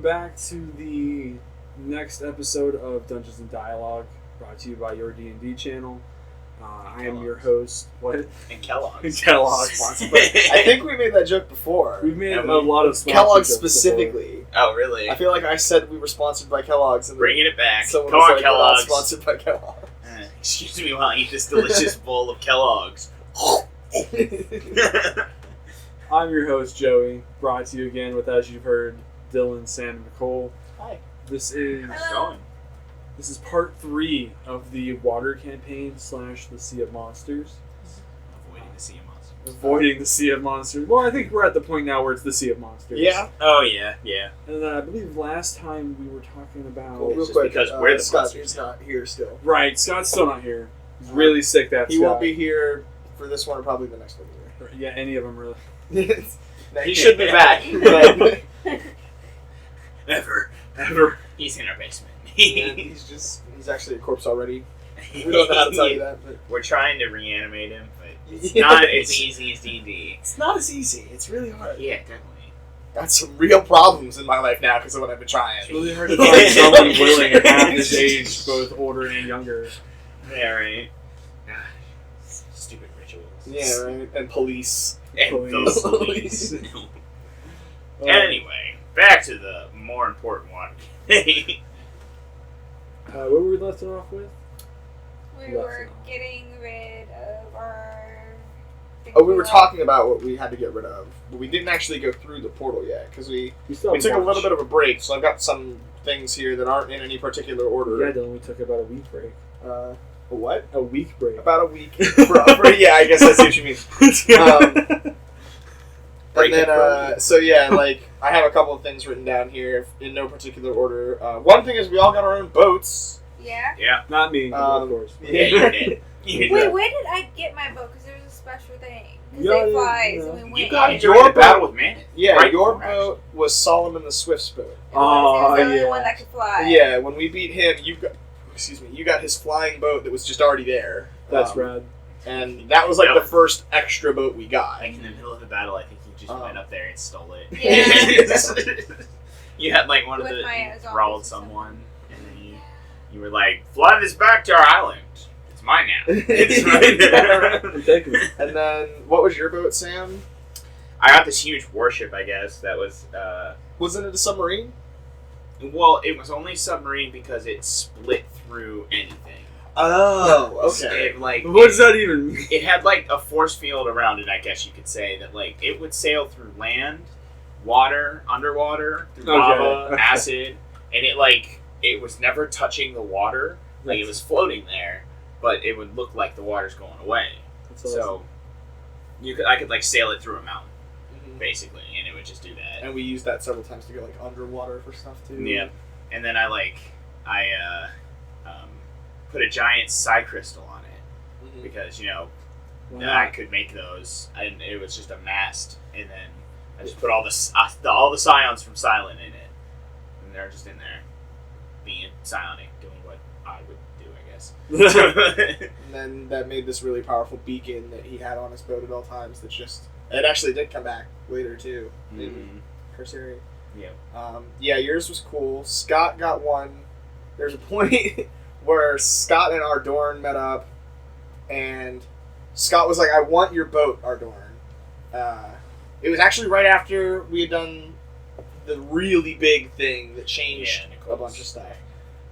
back to the next episode of Dungeons and Dialogue, brought to you by your D&D Channel. I am your host. What? And Kellogg's. Kellogg's. I think we made that joke before. We've made a lot of Kellogg's specifically. Oh, really? I feel like I said we were sponsored by Kellogg's. And bringing it back. Someone Come was on, like, Kellogg's. We're not sponsored by Kellogg's. Excuse me while I eat this delicious bowl of Kellogg's. I'm your host, Joey, brought to you again with, as you've heard, Dylan, Sam, and Nicole. Hi. This is part 3 of the water campaign / the Sea of Monsters. Avoiding the Sea of Monsters. Avoiding the Sea of Monsters. Well, I think we're at the point now where it's the Sea of Monsters. Yeah. Oh, yeah. And I believe last time we were talking about... Well, real just quick, because we're the Scott monsters is now. not here still. Right, Scott's still not here. He's really sick, that He Scott. won't be here for this one or probably the next one either. Yeah, any of them really. He should be back. But Ever. He's in our basement. he's actually a corpse already. We don't know how to tell you that, but We're trying to reanimate him, but it's not as easy as D&D. it's not as easy. It's really hard. Yeah, definitely. Got some real problems in my life now because of what I've been trying. It's really hard to find someone willing at half his age, both older and younger. Yeah, right. Stupid rituals. Yeah, right. And police. And those police. Anyway, back to the more important one. What were we left off with? We were getting rid of our... Oh, we were talking about what we had to get rid of, but we didn't actually go through the portal yet because we took a little bit of a break. So I've got some things here that aren't in any particular order. Yeah, Dylan, we took about a week break. A what? A week break. About a week. Yeah, I guess I see what you mean. And then, so yeah, like, I have a couple of things written down here in no particular order. One thing is we all got our own boats. Yeah? Yeah. Not me, of course. Yeah, you did. Wait, where did I get my boat? Because there was a special thing. Because Yeah, they fly, yeah. so we went. You got Your your boat- battle with Manon. Yeah, Right, your correct. boat was Solomon the Swift's boat. Oh, He was the yeah. only one that could fly. Yeah, when we beat him, you got his flying boat that was just already there. That's rad. And that was like Yep. the first extra boat we got. Like in the middle of the battle, I think you just went up there and stole it. Yeah. You had like one of With the my you zombies rawled or someone, and then you were like, "Fly this back to our island. It's mine now. It's right there." I'm taking it. And then, what was your boat, Sam? I got this huge warship, I guess. That was Wasn't it a submarine? well, it was only submarine because it split through anything. Oh, okay. It, like, What does that even mean? it had like a force field around it, I guess you could say, that like it would sail through land, water, underwater, through lava, Okay. acid, and it was never touching the water. Like it was floating there, but it would look like the water's going away. That's So I could like sail it through a mountain, Mhm. basically, and it would just do that. And we used that several times to go like underwater for stuff too. Yeah, and then I put a giant side crystal on it Mhm. because I Wow. could make those, and it was just a mast, and then I just put all the scions from Silent in it, and they're just in there, being psionic, doing what I would do, I guess. And then that made this really powerful beacon that he had on his boat at all times. It actually did come back later too in Cursory. Yeah. Yeah, yours was cool. Scott got one. There's a point where Scott and Ardorn met up, and Scott was like, "I want your boat, Ardorn." It was actually right after we had done the really big thing that changed a bunch of stuff.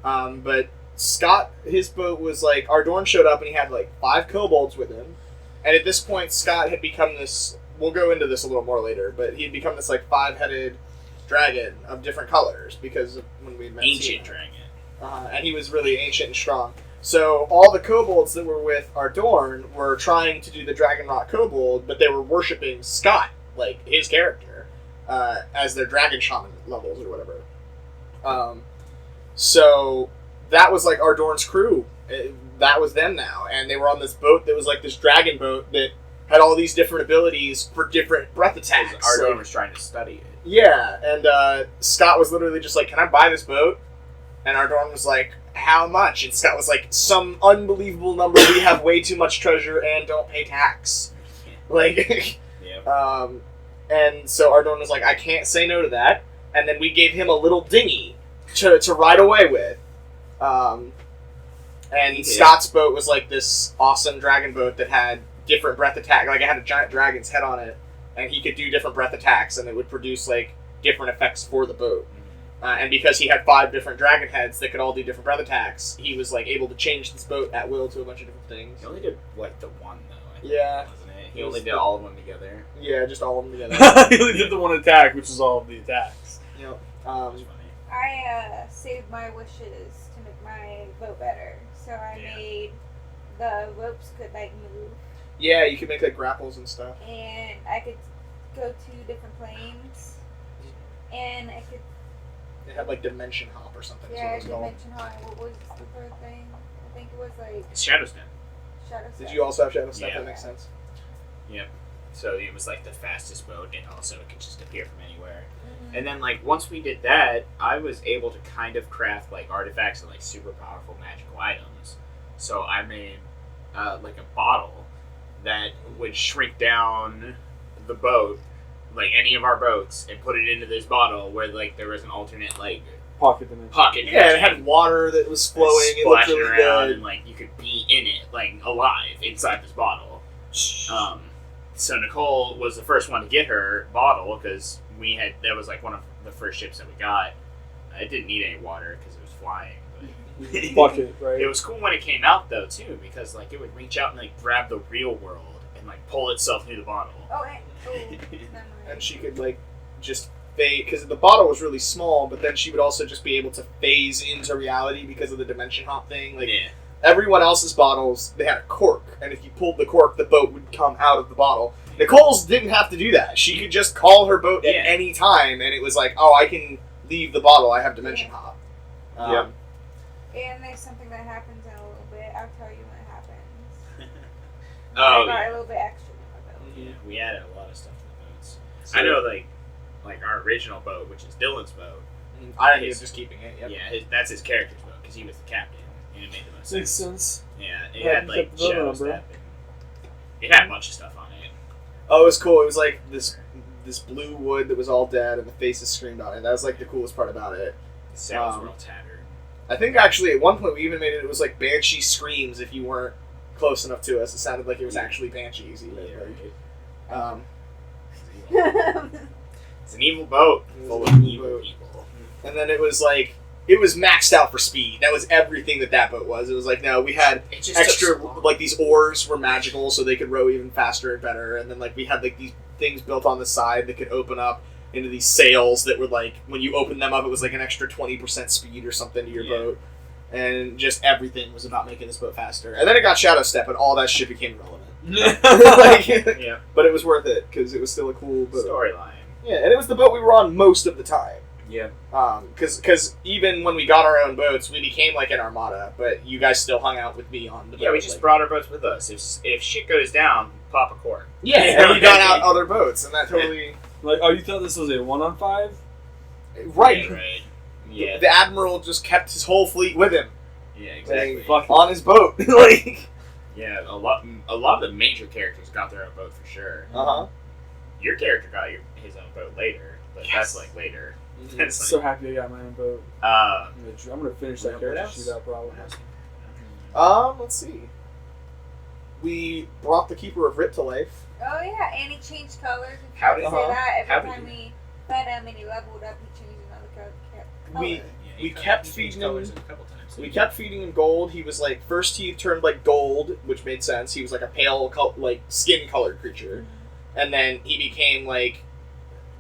But Scott, his boat was like, Ardorn showed up and he had like 5 kobolds with him. And at this point, Scott had become this, we'll go into this a little more later, but he had become this like 5-headed dragon of different colors because of when we met Ancient Cena. dragon. And he was really ancient and strong. So all the kobolds that were with Ardorn were trying to do the Dragon Rock kobold, but they were worshipping Scott, like his character, as their dragon shaman levels or whatever. So that was like Ardorn's crew. That was them now, and they were on this boat that was like this dragon boat that had all these different abilities for different breath attacks. Ardorn was trying to study it. Yeah, and Scott was literally just like, "Can I buy this boat?" And Ardorn was like, "How much?" And Scott was like, "Some unbelievable number. We have way too much treasure and don't pay tax." Like, Yeah. and so Ardorn was like, "I can't say no to that." and then we gave him a little dinghy to ride away with. And Scott's boat was like this awesome dragon boat that had different breath attack. Like it had a giant dragon's head on it, and he could do different breath attacks, and it would produce like different effects for the boat. And because he had 5 different dragon heads that could all do different breath attacks, he was like able to change this boat at will to a bunch of different things. He only did like the one though. I think, Yeah. wasn't it? He only did all of them together. Yeah, just all of them together. He only did the one attack, which was all of the attacks. Yep. That was funny. I saved my wishes to make my boat better. So I made the ropes could like move. Yeah, you could make like grapples and stuff. And I could go to different planes. And I could It had like dimension hop or something. yeah, Is what it was dimension high. What was the third thing? I think it was like It's Shadow Step. Shadow called. Step. Did you also have Shadow Step? Yeah. That makes sense. Yep. So it was like the fastest boat, and also it could just appear from anywhere. Mhm. And then like once we did that, I was able to kind of craft like artifacts and like super powerful magical items. So I made like a bottle that would shrink down the boat, like any of our boats, and put it into this bottle where like there was an alternate like Pocket dimension. pocket. Yeah, it had water that was flowing. It looked splashing really around, good. and like you could be in it, like alive inside this bottle. So Nicole was the first one to get her bottle because that was like one of the first ships that we got. It didn't need any water because it was flying. But Bucket, right? it was cool when it came out though too because like it would reach out and like grab the real world and like pull itself through the bottle. Oh, never mind. And she could like just phase, because the bottle was really small, but then she would also just be able to phase into reality because of the dimension hop thing. Like Yeah. everyone else's bottles, they had a cork, and if you pulled the cork, the boat would come out of the bottle. Nicole's didn't have to do that. She could just call her boat at Yeah. any time, and it was like, oh, I can leave the bottle. I have dimension hop. Yep. And there's something that happens in a little bit. I'll tell you when it happens. Oh I got yeah. a little bit extra in my boat. Yeah, we added a lot of stuff to the boats. I know like our original boat, which is Dylan's boat. I ended up just keeping it. Yep. Yeah, that's his character's boat because he was the captain, and it made the most Makes sense. sense. Yeah, it Yeah, had you like kept the boat Shadow on, bro. Step. And it had a bunch of stuff on it. Oh, it was cool. It was like this blue wood that was all dead, and the faces screamed on it. That was like the coolest part about it. The sails were all tattered. I think actually at one point we even made it. It was like banshee screams if you weren't close enough to us. It sounded like it was actually banshees. Even Yeah, like, it's an evil boat full of evil people. and then it was like it was maxed out for speed. That was everything that boat was. It was like no, we had It just extra took so long. like these oars were magical, so they could row even faster and better. And then like we had like these things built on the side that could open up into these sails that would like when you opened them up, it was like an extra 20% speed or something to your boat. And just everything was about making this boat faster. And then it got Shadow Step, and all that shit became irrelevant. Like, Yeah. but it was worth it because it was still a cool boat. Storyline. Yeah, and it was the boat we were on most of the time. Yeah. Because even when we got our own boats, we became like an armada. But you guys still hung out with me on the boat. Yeah, we just brought our boats with us. If shit goes down, pop a cork. and we got out other boats, and that totally Like, oh, you thought this was a 1-on-5? right. Yeah, right. Yeah. The admiral just kept his whole fleet with him, Yeah, like, exactly. Fuck. on his boat. Like, Yeah, a lot of the major characters got their own boat for sure. Your character got his own boat later, but that's like later. Mm-hmm. That's So happy I got my own boat. uh, I'm gonna finish that What character else? shootout probably. Let's see. We brought the Keeper of Writ to life. Oh yeah, and he changed colors. We How tried to did- say that how every did time you- we fed him and he leveled up, he changed another color. We yeah, we you kept changed feeding colors him. a couple times. We kept feeding him gold. He was like first he turned like gold, which made sense. He was like a pale, like skin colored creature, and then he became like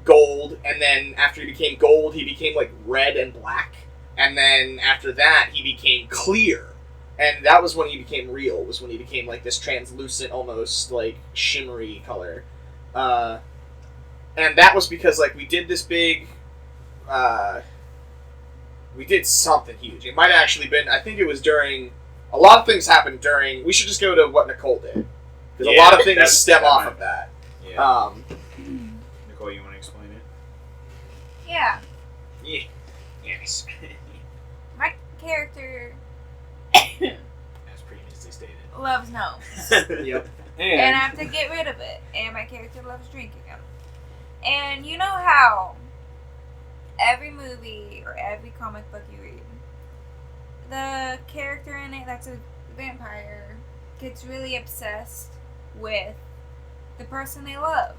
gold. And then after he became gold, he became like red and black. And then after that, he became clear. And that was when he became real. Was when he became like this translucent, almost like shimmery color. And that was because like we did this big. We did something huge. It might have actually been. I think it was during. A lot of things happened during. We should just go to what Nicole did, because a lot of things stem off of that. Yeah. Nicole, you want to explain it? Yeah, Yeah. Yes. my character As previously stated. loves gnomes. Yep. And I And have to get rid of it. And my character loves drinking them. And you know how every movie or every comic book you read, the character in it that's a vampire gets really obsessed with the person they love,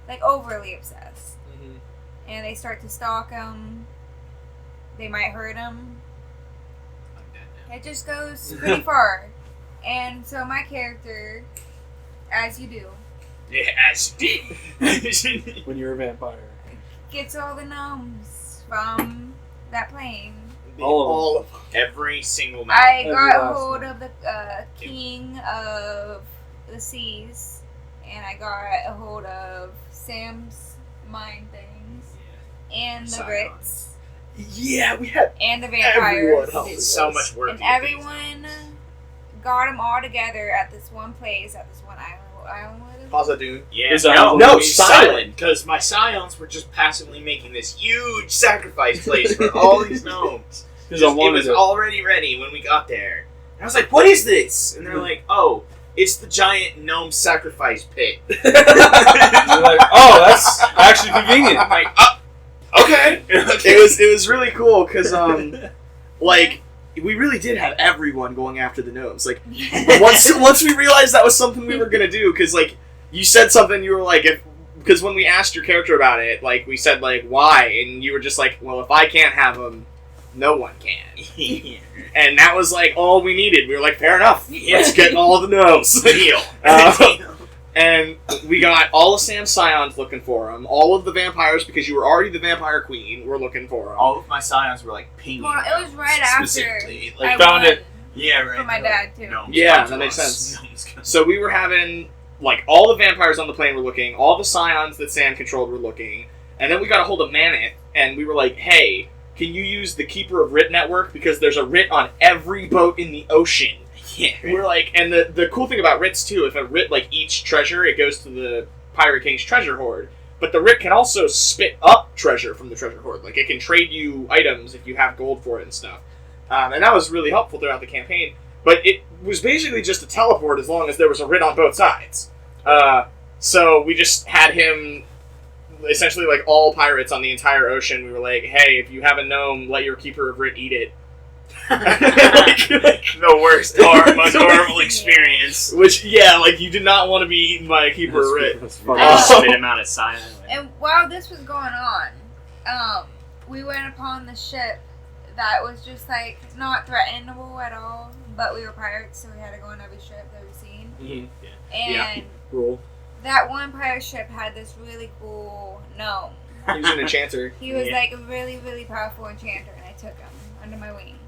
like overly obsessed, and they start to stalk them. They might hurt them. I'm dead now. It just goes pretty far. And so my character, as you do, Yeah, as you did. When you're a vampire. gets all the gnomes from that plane. All of them. Every single man. I Every got last hold one. of the king of the seas, and I got a hold of Sam's mind things, and the Scions. Brits, Yeah, we had and the everyone vampires. helping It's so us. much work. And to get these everyone got them all together at this one place, at this one island. Plaza Dune. Yeah, Is no, no, silent, because my scions were just passively making this huge sacrifice place for all these gnomes. Because I It wanted was it. already ready when we got there. And I was like, what is this? And they're like, oh, it's the giant gnome sacrifice pit. You're like, oh, that's actually convenient. I'm like, okay. It was really cool because like we really did have everyone going after the gnomes. Like once we realized that was something we were gonna do, because like you said something, you were like, because when we asked your character about it, like we said like why, and you were just like, well, if I can't have them, no one can. And that was like all we needed. We were like, fair enough. Let's get all the gnomes. Deal. And we got all of Sam's scions looking for him. All of the vampires, because you were already the vampire queen, were looking for him. All of my scions were like pinging. Well, it was right after specifically. I Like, found won it. yeah, right. for my dad too. Gnomes Yeah, come to that makes us. sense. Gnomes come to So we were having, like, all the vampires on the plane were looking, all the scions that Sam controlled were looking, and then we got a hold of Maneth, and we were like, hey, can you use the Keeper of Writ network? Because there's a writ on every boat in the ocean. Yeah, We're like, and the cool thing about writs, too, if a writ, like, each treasure, it goes to the Pirate King's treasure hoard, but the writ can also spit up treasure from the treasure hoard. Like, it can trade you items if you have gold for it and stuff. And that was really helpful throughout the campaign. But it was basically just a teleport as long as there was a writ on both sides. So we just had him, essentially like all pirates on the entire ocean. We were like, hey, if you have a gnome, let your Keeper of Writ eat it. the worst, most horrible experience. Which, yeah, like you did not want to be eaten by a Keeper of Writ. That's I fucking spit him out of silent. And while this was going on, we went upon the ship that was just like not threatenable at all, but we were pirates, so we had to go on every ship that we've seen. Mhm. And Rule. that one pirate ship had this really cool gnome. He was an enchanter. He was Yeah. like a really, really powerful enchanter, and I took him under my wing.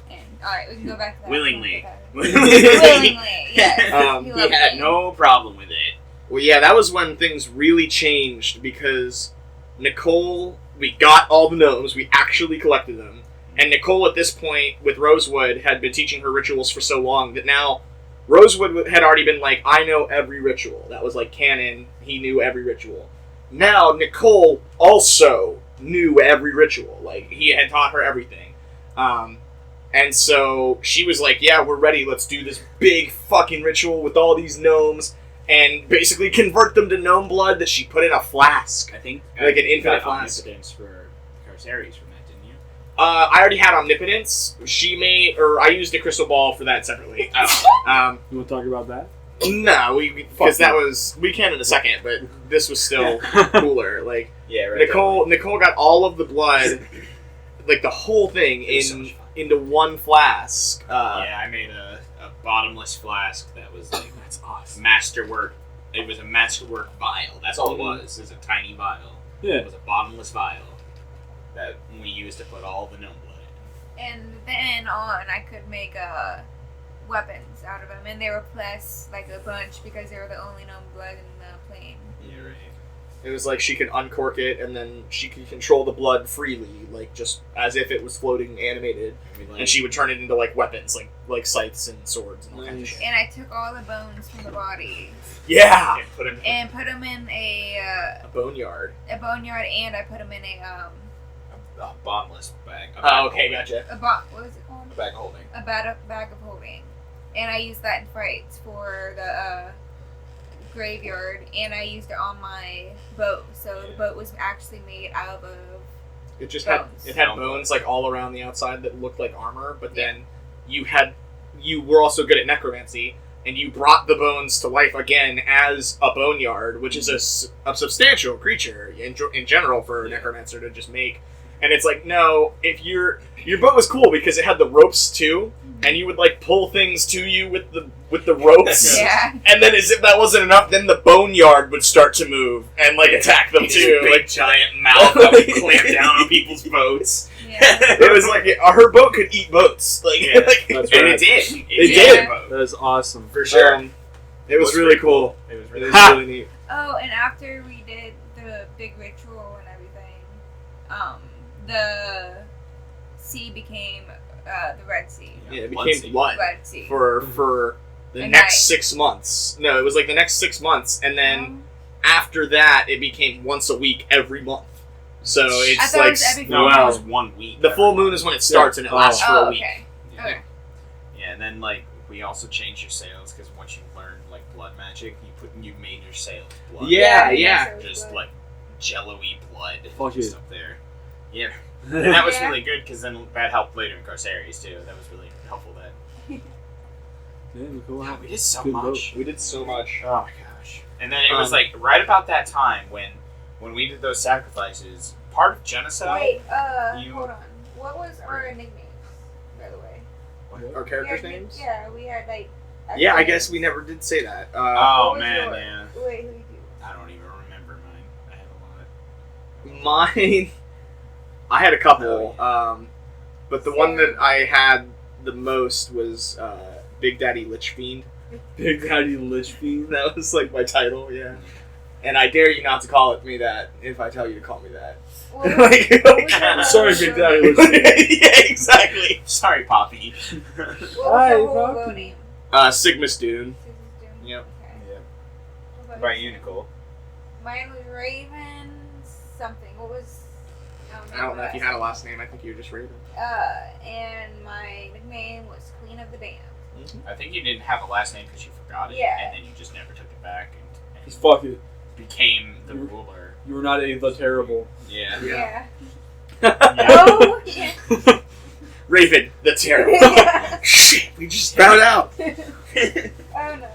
And alright, we can go back to that. Willingly. Willingly, yes. He loved had me. no problem with it. Well, yeah, that was when things really changed because Nicole, we got all the gnomes, we actually collected them, and Nicole at this point, with Rosewood, had been teaching her rituals for so long that now Rosewood had already been like, I know every ritual. That was like canon, he knew every ritual. Now, Nicole also knew every ritual. Like, he had taught her everything. And so she was like, yeah, we're ready, let's do this big fucking ritual with all these gnomes, and basically convert them to gnome blood that she put in a flask. I think Like an you infinite got flask. omnipotence for Carceres from that, didn't you? I already had omnipotence. I used a crystal ball for that separately. You want to talk about that? No, because that was, we can in a second, but this was still cooler. Like, Yeah, right. Nicole got all of the blood, like the whole thing, It was so much fun. into one flask. Yeah, I made a bottomless flask that was like That's awesome. masterwork. It was a masterwork vial. That's all it was. It was a tiny vial. It Yeah. was a bottomless vial that we used to put all the gnome blood in. And then on, I could make weapons out of them, and they were plus like a bunch because they were the only gnome blood in the plane. Yeah, right. It was like she could uncork it, and then she could control the blood freely, like just as if it was floating animated. And she would turn it into like weapons, like scythes and swords and all kinds of shit. And I took all the bones from the body Yeah, and put him and put them in a boneyard. boneyard, and I put them in a bottomless bag. Oh, okay, gotcha. what was it called? A bag of holding. A bag of holding, and I used that in fights for the graveyard, and I used it on my boat. So the boat was actually made out of It just Bones. had bones like all around the outside that looked like armor, but then you were also good at necromancy, and you brought the bones to life again as a boneyard, which is a substantial creature in general for a necromancer to just make. And it's like, no, if your boat was cool because it had the ropes too, and you would like pull things to you with the ropes. Yeah. And then as if that wasn't enough, then the boneyard would start to move and like attack them too. Big Like giant mouth that would clamp down on people's boats. Yeah. it was like her boat could eat boats. Like, Yeah. like That's And right. it did. It did. That is awesome. for sure. It was really cool. It was It really was cool. really neat. Oh, and after we did the big ritual and everything, the sea became the Red Sea. Yeah, it Blood became sea. blood Red Sea. for the A next night. 6 months. No, it was like the next 6 months, and then Um, after that, it became once a week every month. So I it's thought it like was every No, Wow. it was 1 week. the full moon is when it starts, and it Oh. lasts for oh, a week. okay. Yeah. Okay. Yeah, and then like we also changed your sails because once you learned like blood magic, you made your sails blood. Yeah, Yeah, yeah. so it was Just blood. like jello-y blood Fuck just it. up there. Yeah, and that was Yeah. really good because then that helped later in Carceres too. That was really helpful. That Yeah, Nicole, we did so good much. We did so much. Oh my gosh! And then it was like right about that time when we did those sacrifices. Part of genocide. Wait, You- hold on. What was our nicknames, by the way? Our characters' We had names? Yeah, we had like. Yeah, I guess we never did say that. Oh What was man, yours? yeah. Wait, who did you? I don't even remember mine. I have a lot. Mine, I had a couple, but the one that I had the most was Big Daddy Lich Fiend. Big Daddy Lich Fiend. That was like my title, yeah. And I dare you not to call it me that if I tell you to call me that. What was- Like- what was your I'm sorry, whole Big Daddy Lich vote? Yeah, exactly. Sorry, Poppy. What was Hi, your whole Poppy. voting? Sigma Dune. Yep. Okay. Yeah. What about By yours? you, Nicole. Mine was Raven something. What was? I don't know if you had a last name. I think you were just Raven. And my nickname was Queen of the Damned. I think you didn't have a last name because you forgot it, Yeah. and then you just never took it back Because and fuck it. became the You- ruler. You were not the terrible. Yeah. Yeah. Oh, yeah. Raven, the Terror. Shit, we just found out. Oh no.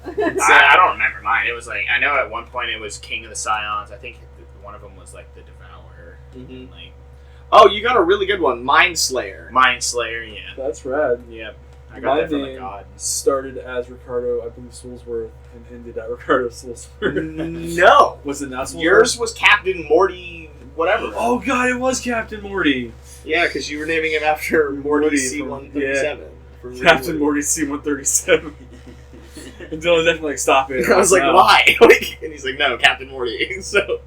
I don't remember mine. It was like I know at one point it was King of the Scions. I think one of them was like the Devourer, Mhm. like Oh, you got a really good one. Mind Slayer. Mind Slayer. Yeah. That's rad. Yep. I got My that from the name god. started as Ricardo, I believe, Soulsworth, and ended at Ricardo Soulsworth. No. Was it not Soulsworth? Yours was Captain Morty whatever. Oh god, it was Captain Morty. Yeah, because you were naming him after Morty Morty C-137. from Captain Rick Morty C-137. And Dylan definitely like, stop it. I was like, No. why? Like, and he's like, no, Captain Morty. So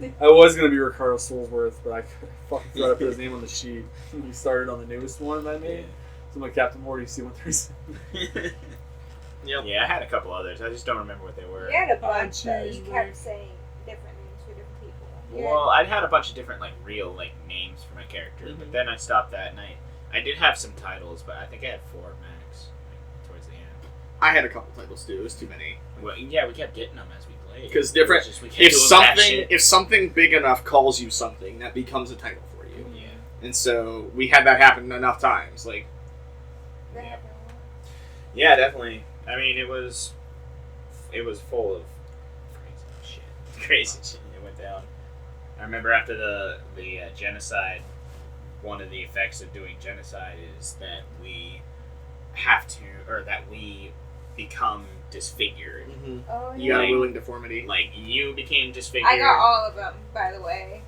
I was gonna be Ricardo Soulsworth, but I fucking forgot to put his name on the sheet. He started on the newest one I made. So I'm like Captain Morty C-137. Yep. Yeah, I had a couple others. I just don't remember what they were. You had a bunch that you jeez, kept saying different names for different people. You Well, I'd had a bunch of different like real like names for my character, Mhm. but then I stopped that, and I did have some titles, but I think I had 4 max like, towards the end. I had a couple titles too. It was too many. Well, yeah, we kept getting them as we played. 'Cause different- It was just we kept If doing that something, shit. if something big enough calls you something, that becomes a title for you. Yeah. And so we had that happen enough times. Like, That happened a lot. Yeah, definitely. I mean, it was full of crazy shit. Crazy shit that went down. I remember after the genocide, one of the effects of doing genocide is that we have to, or that we become disfigured. Oh, you got a Like- willing deformity. Like you became disfigured. I got all of them, by the way.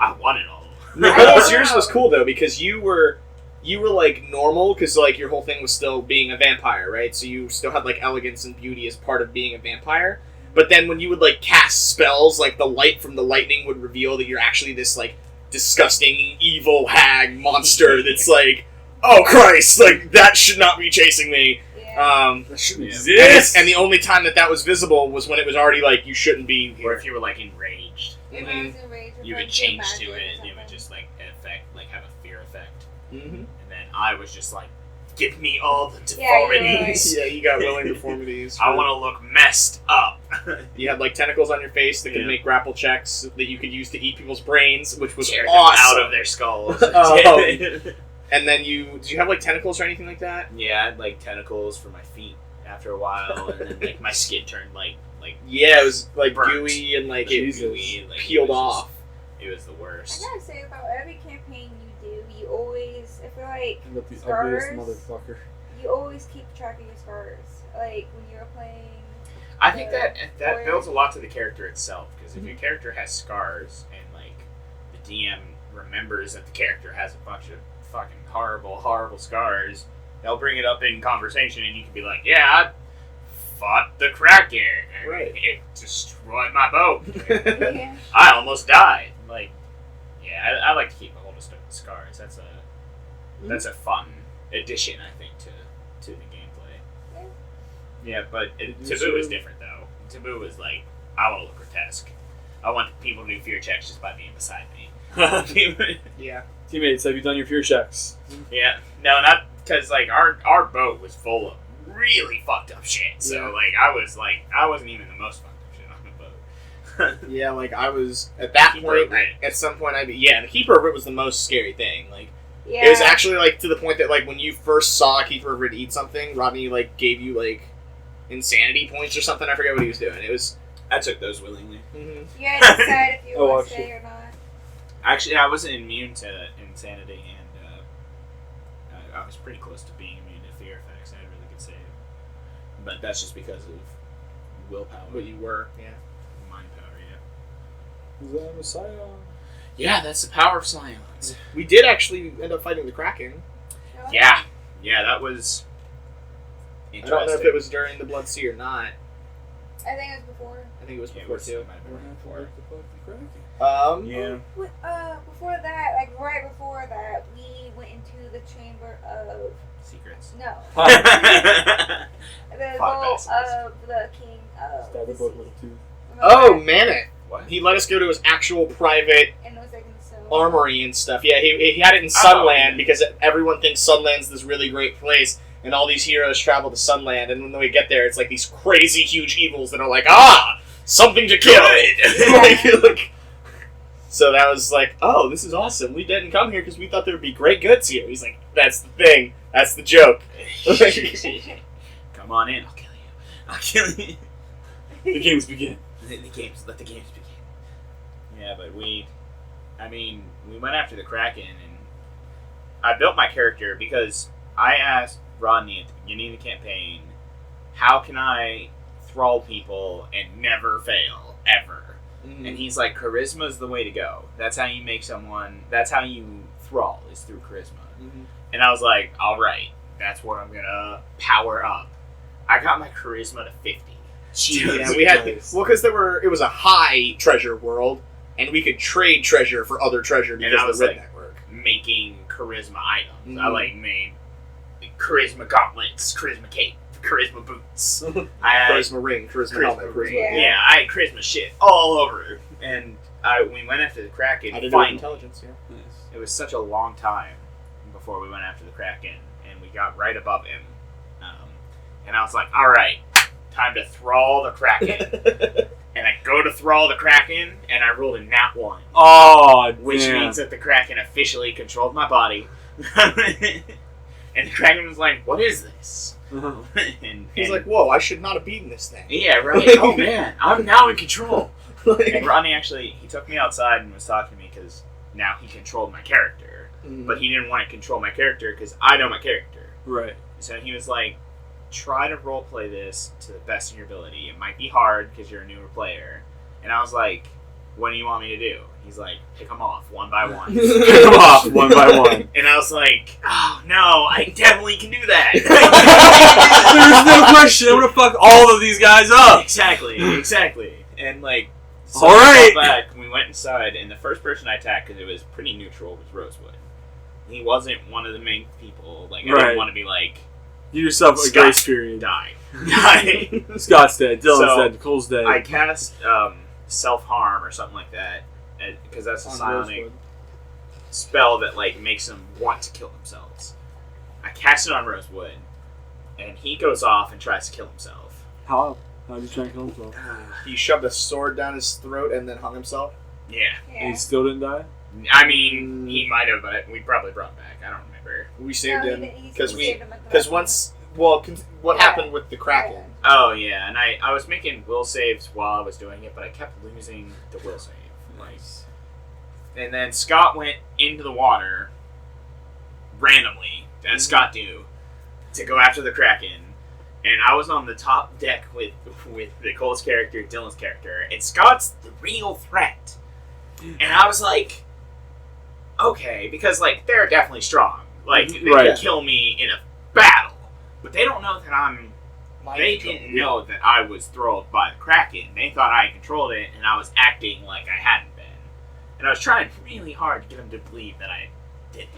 I wanted all of them. No, I didn't yours know. was cool though because you were like normal because like your whole thing was still being a vampire, right? So you still had like elegance and beauty as part of being a vampire. But then when you would like cast spells, like the light from the lightning would reveal that you're actually this like disgusting evil hag monster that's like, oh Christ, like that should not be chasing me. Yeah. That shouldn't Yeah. exist. And the only time that was visible was when it was already like you shouldn't be Or here. if you were like enraged, If I was enraged, you if I would did change magic to or it, and it would something. just like affect, like have a fear effect. Mm-hmm. And then I was just like, give me all the Yeah, you're deformities. Yeah, you got willing deformities. I want to look messed up. You had like tentacles on your face that could Yeah. make grapple checks that you could use to eat people's brains, which was Tear them awesome. out of their skulls. And then did you have like tentacles or anything like that? Yeah, I had like tentacles for my feet after a while, and then like my skin turned like Yeah, it was like burnt. gooey and like Jesus. gooey, and, like, peeled it was off. It was the I worst. gotta say, about every campaign you do, you always, I feel like, End up the scars, ugliest motherfucker. you always keep track of your scars. Like, when you're playing... I think that Or- builds a lot to the character itself, because if your character has scars and like the DM remembers that the character has a bunch of fucking horrible scars, they'll bring it up in conversation, and you can be like, "Yeah, I fought the Kraken, and Right. it destroyed my boat. Yeah. I almost died." Like, yeah, I like to keep a hold of stuff with scars. That's a fun addition, I think, to the gameplay. Yeah, but Taboo is different though. Taboo is like, I want to look grotesque. I want people to do fear checks just by being beside me. Yeah. Teammates, have you done your fear checks? Yeah, no, not because like our boat was full of really fucked up shit. So Yeah. I wasn't even the most fucked up shit on the boat. Yeah, like I was at that Keeper point. of It. At some point, the Keeper of It was the most scary thing. Like Yeah. it was actually like to the point that like when you first saw a Keeper of It eat something, Rodney like gave you like insanity points or something. I forget what he was doing. It was. I took those willingly. Mm-hmm. You had to decide if you Oh, want to actually. stay or not. Actually, I wasn't immune to insanity, and I was pretty close to being immune to fear effects. I had a really good save, but that's just because of willpower. What you were. Yeah. Mind power, yeah. Is that Messiah? Yeah, that's the power of silence. We did actually end up fighting the Kraken. Yeah, that was I interesting. don't know if it was during the Blood Sea or not. I think it was before. I think it was Yeah, before too. it might have been right before. Yeah. Before that, like right before that, we went into the chamber of Secrets. no, yeah, the Fought boat bastards. of the king of Stab the the boat sea. with a tooth. Oh, Remember? Manet. what? He let us go to his actual private And it was like in the stone. armory and stuff. Yeah, he had it in Oh, Sunland yeah. because everyone thinks Sunland's this really great place, and all these heroes travel to Sunland, and when we get there, it's like these crazy huge evils that are like, something to kill. Like, so that was like, oh, this is awesome. We didn't come here because we thought there would be great goods here. He's like, that's the thing. That's the joke. Come on in. I'll kill you. I'll kill you. The games begin. Let the games begin. Yeah, but we went after the Kraken, and I built my character because I asked Rodney at the beginning of the campaign, how can I thrall people and never fail, ever? And he's like, charisma is the way to go. That's how you make someone, that's how you thrall, is through charisma. And I was like, alright, that's what I'm gonna power up. I got my charisma to 50. Yeah, we had because it was a high treasure world, and we could trade treasure for other treasure because I of was the red like- network. Making charisma items. Mhm. I made charisma gauntlets, charisma cape, charisma boots. I had Charisma ring, charisma helmet, charisma charisma. ring. Yeah. Yeah, I had charisma shit all over. And we went after the Kraken. I did it with Finally. intelligence. Yeah. It was such a long time before we went after the Kraken, and we got right above him. And I was like, all right, time to thrall the Kraken. And I go to thrall the Kraken, and I rolled a nat 1. Oh, Which damn. means that the Kraken officially controlled my body. And the Kraken was like, what is this? and He's like, whoa, I should not have beaten this thing. yeah, right. Oh, man, I'm now in control. And Rodney actually, he took me outside and was talking to me because now he controlled my character. But he didn't want to control my character because I know my character. Right. So he was like, try to roleplay this to the best of your ability. It might be hard because you're a newer player. And I was like, what do you want me to do? He's like, pick them off one by one. Pick them off one by one. And I was like, oh no, I definitely can do that. There's no question. I'm gonna fuck all of these guys up. Exactly. And like, so All right. we got back, we went inside, and the first person I attacked, because it was pretty neutral, was Rosewood. He wasn't one of the main people. Like, I Right. didn't want to be like, Give yourself a Scott, grace period. die. Scott's dead. Dylan's So, dead. Nicole's dead. I cast self-harm or something like that, because that's a On psionic Rosewood. spell that like makes them want to kill themselves. I cast it on Rosewood, and he goes off and tries to kill himself. How? How did he try and kill himself? He shoved a sword down his throat and then hung himself. Yeah. And he still didn't die? I mean, he might have, but we probably brought him back. I don't remember. We saved him because saved him at the because last once what happened with the Kraken? Oh, yeah, and I was making will saves while I was doing it, but I kept losing the will save. Nice. And then Scott went into the water randomly, as Scott do, to go after the Kraken. And I was on the top deck with Nicole's character, Dylan's character, and Scott's the real threat. And I was like, okay, because like they're definitely strong. Like they could kill me in a battle, but they don't know that I'm. They didn't know that I was thrilled by the Kraken. They thought I controlled it, and I was acting like I hadn't been. And I was trying really hard to get them to believe that I didn't.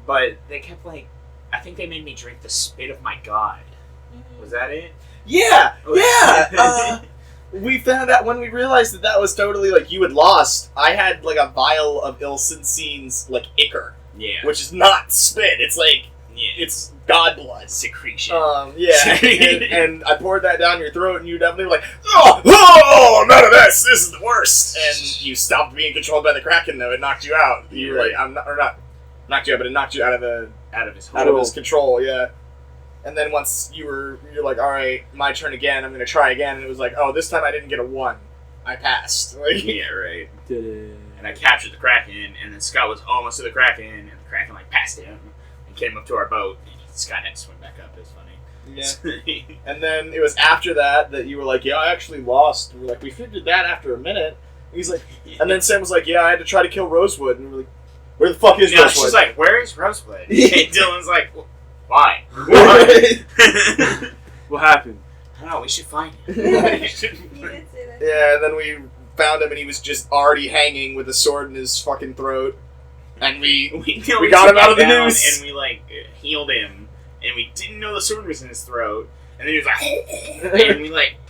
But they kept like, I think they made me drink the spit of my god. Was that it? Yeah, yeah. We found out when we realized that was totally like you had lost. I had like a vial of Ilsensine's like ichor, which is not spit. It's like it's god blood secretion. And I poured that down your throat, and you definitely were like, oh, none of this. This is the worst. And you stopped being controlled by the Kraken, though. It knocked you out. You were like, I'm not, or not knocked you out, but it knocked you out of his control. Yeah. And then once you're like, all right, my turn again. I'm gonna try again. And it was like, oh, this time I didn't get a 1. I passed. Like, yeah, right. Did it? And I captured the Kraken, and then Scott was almost to the Kraken, and the Kraken like passed him and came up to our boat. And Scott had to swim back up. It was funny. Yeah. And then it was after that you were like, yeah, I actually lost. And we're like, we figured that after a minute. And he's like, and then Sam was like, yeah, I had to try to kill Rosewood. And we're like, where the fuck is Rosewood? She's like, where is Rosewood? And Dylan's like, why? What happened? I don't know, we should find him. You did say that. Yeah, and then we found him, and he was just already hanging with a sword in his fucking throat. And we got him out of the noose. And we, like, healed him. And we didn't know the sword was in his throat. And then he was like, and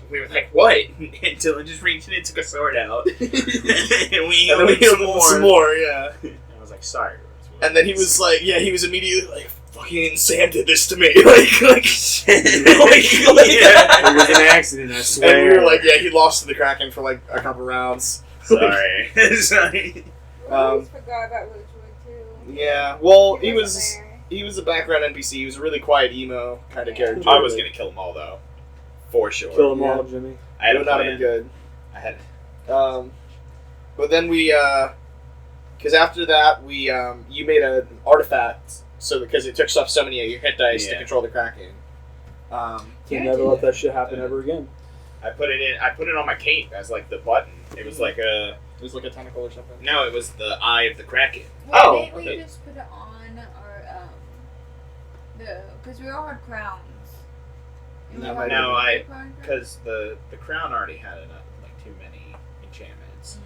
we were like, what? And Dylan just reached in and took a sword out. And we healed him some more. Yeah. And I was like, sorry. And then he was like, he was immediately like, fucking Sam did this to me. It was an accident, I swear. And we were like, he lost to the Kraken for like a couple rounds. Sorry. I always forgot about Rosewood too. Yeah, well, he was a background NPC. He was a really quiet emo kind of character. I was gonna kill them all though, for sure. Kill them all, Jimmy. I would not have been good. I had. But then we, because after that we, you made an artifact. So because it took off so many of your hit dice to control the Kraken. Can't never let that shit happen ever again. I put it on my cape as like the button. It was like a. It was like a tentacle or something. No, it was the eye of the Kraken. Why didn't we just put it on our because we all had crowns. Because the crown already had like too many enchantments.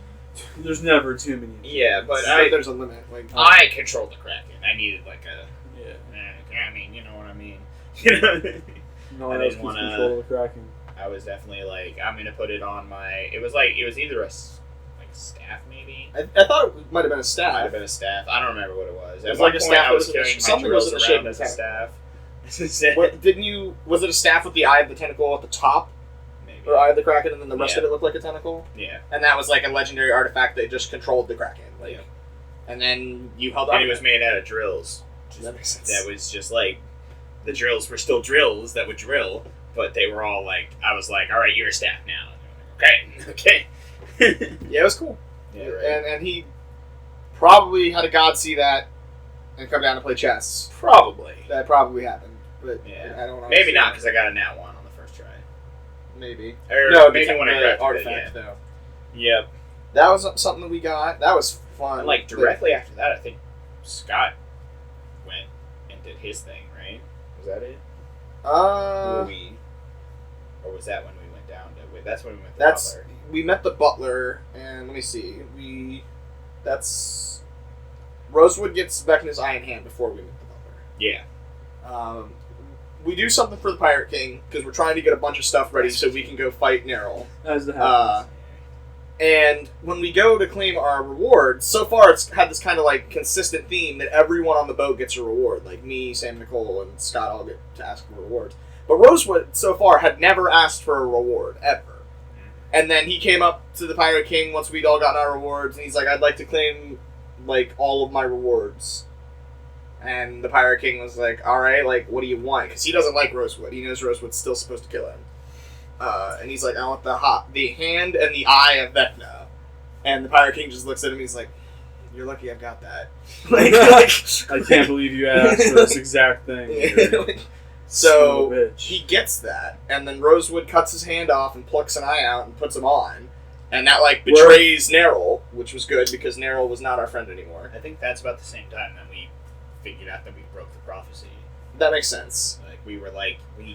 There's never too many. Yeah, but there's a limit. Like I controlled the Kraken. I needed like a. I mean, you know what I mean. No one else keeps control of the Kraken. I was definitely like, I'm gonna put it on my. It was either a staff maybe. I thought it might have been a staff. It might have been a staff. I don't remember what it was. It was like a staff. I was carrying my drills around as a staff. Was it a staff with the eye of the tentacle at the top? Maybe. Or eye of the Kraken, and then the rest of it looked like a tentacle? Yeah. And that was like a legendary artifact that just controlled the Kraken. Like, and then you held on. And it was made out of drills. That makes sense. That was just like, the drills were still drills that would drill, but they were all like, I was like, all right, you're a staff now. Okay. Yeah, it was cool. Yeah, right. And he probably had a god see that and come down to play chess. Probably. That probably happened. But I don't know. Maybe not, because I got a nat 1 on the first try. Maybe. Or no, maybe when I crafted artifact, though. though. Yep. That was something that we got. That was fun. And like directly after that, I think Scott went and did his thing, right? Was that it? Or was that when we went down to? That's when we went to Butler. We met the butler, and let me see. Rosewood gets Vecna's eye in hand before we meet the butler. Yeah. We do something for the Pirate King because we're trying to get a bunch of stuff ready so we can go fight Neril. As it happens. And when we go to claim our reward, so far it's had this kind of like consistent theme that everyone on the boat gets a reward. Like me, Sam, Nicole, and Scott all get to ask for rewards. But Rosewood, so far, had never asked for a reward, ever. And then he came up to the Pirate King once we'd all gotten our rewards, and he's like, I'd like to claim, like, all of my rewards. And the Pirate King was like, alright, like, what do you want? Because he doesn't like Rosewood. He knows Rosewood's still supposed to kill him. And he's like, I want the hand and the eye of Vecna. And the Pirate King just looks at him and he's like, you're lucky I've got that. I can't believe you asked for this exact thing. So he gets that, and then Rosewood cuts his hand off and plucks an eye out and puts him on, and that like betrays Neril, which was good because Neril was not our friend anymore. I think that's about the same time that we figured out that we broke the prophecy. That makes sense. Like we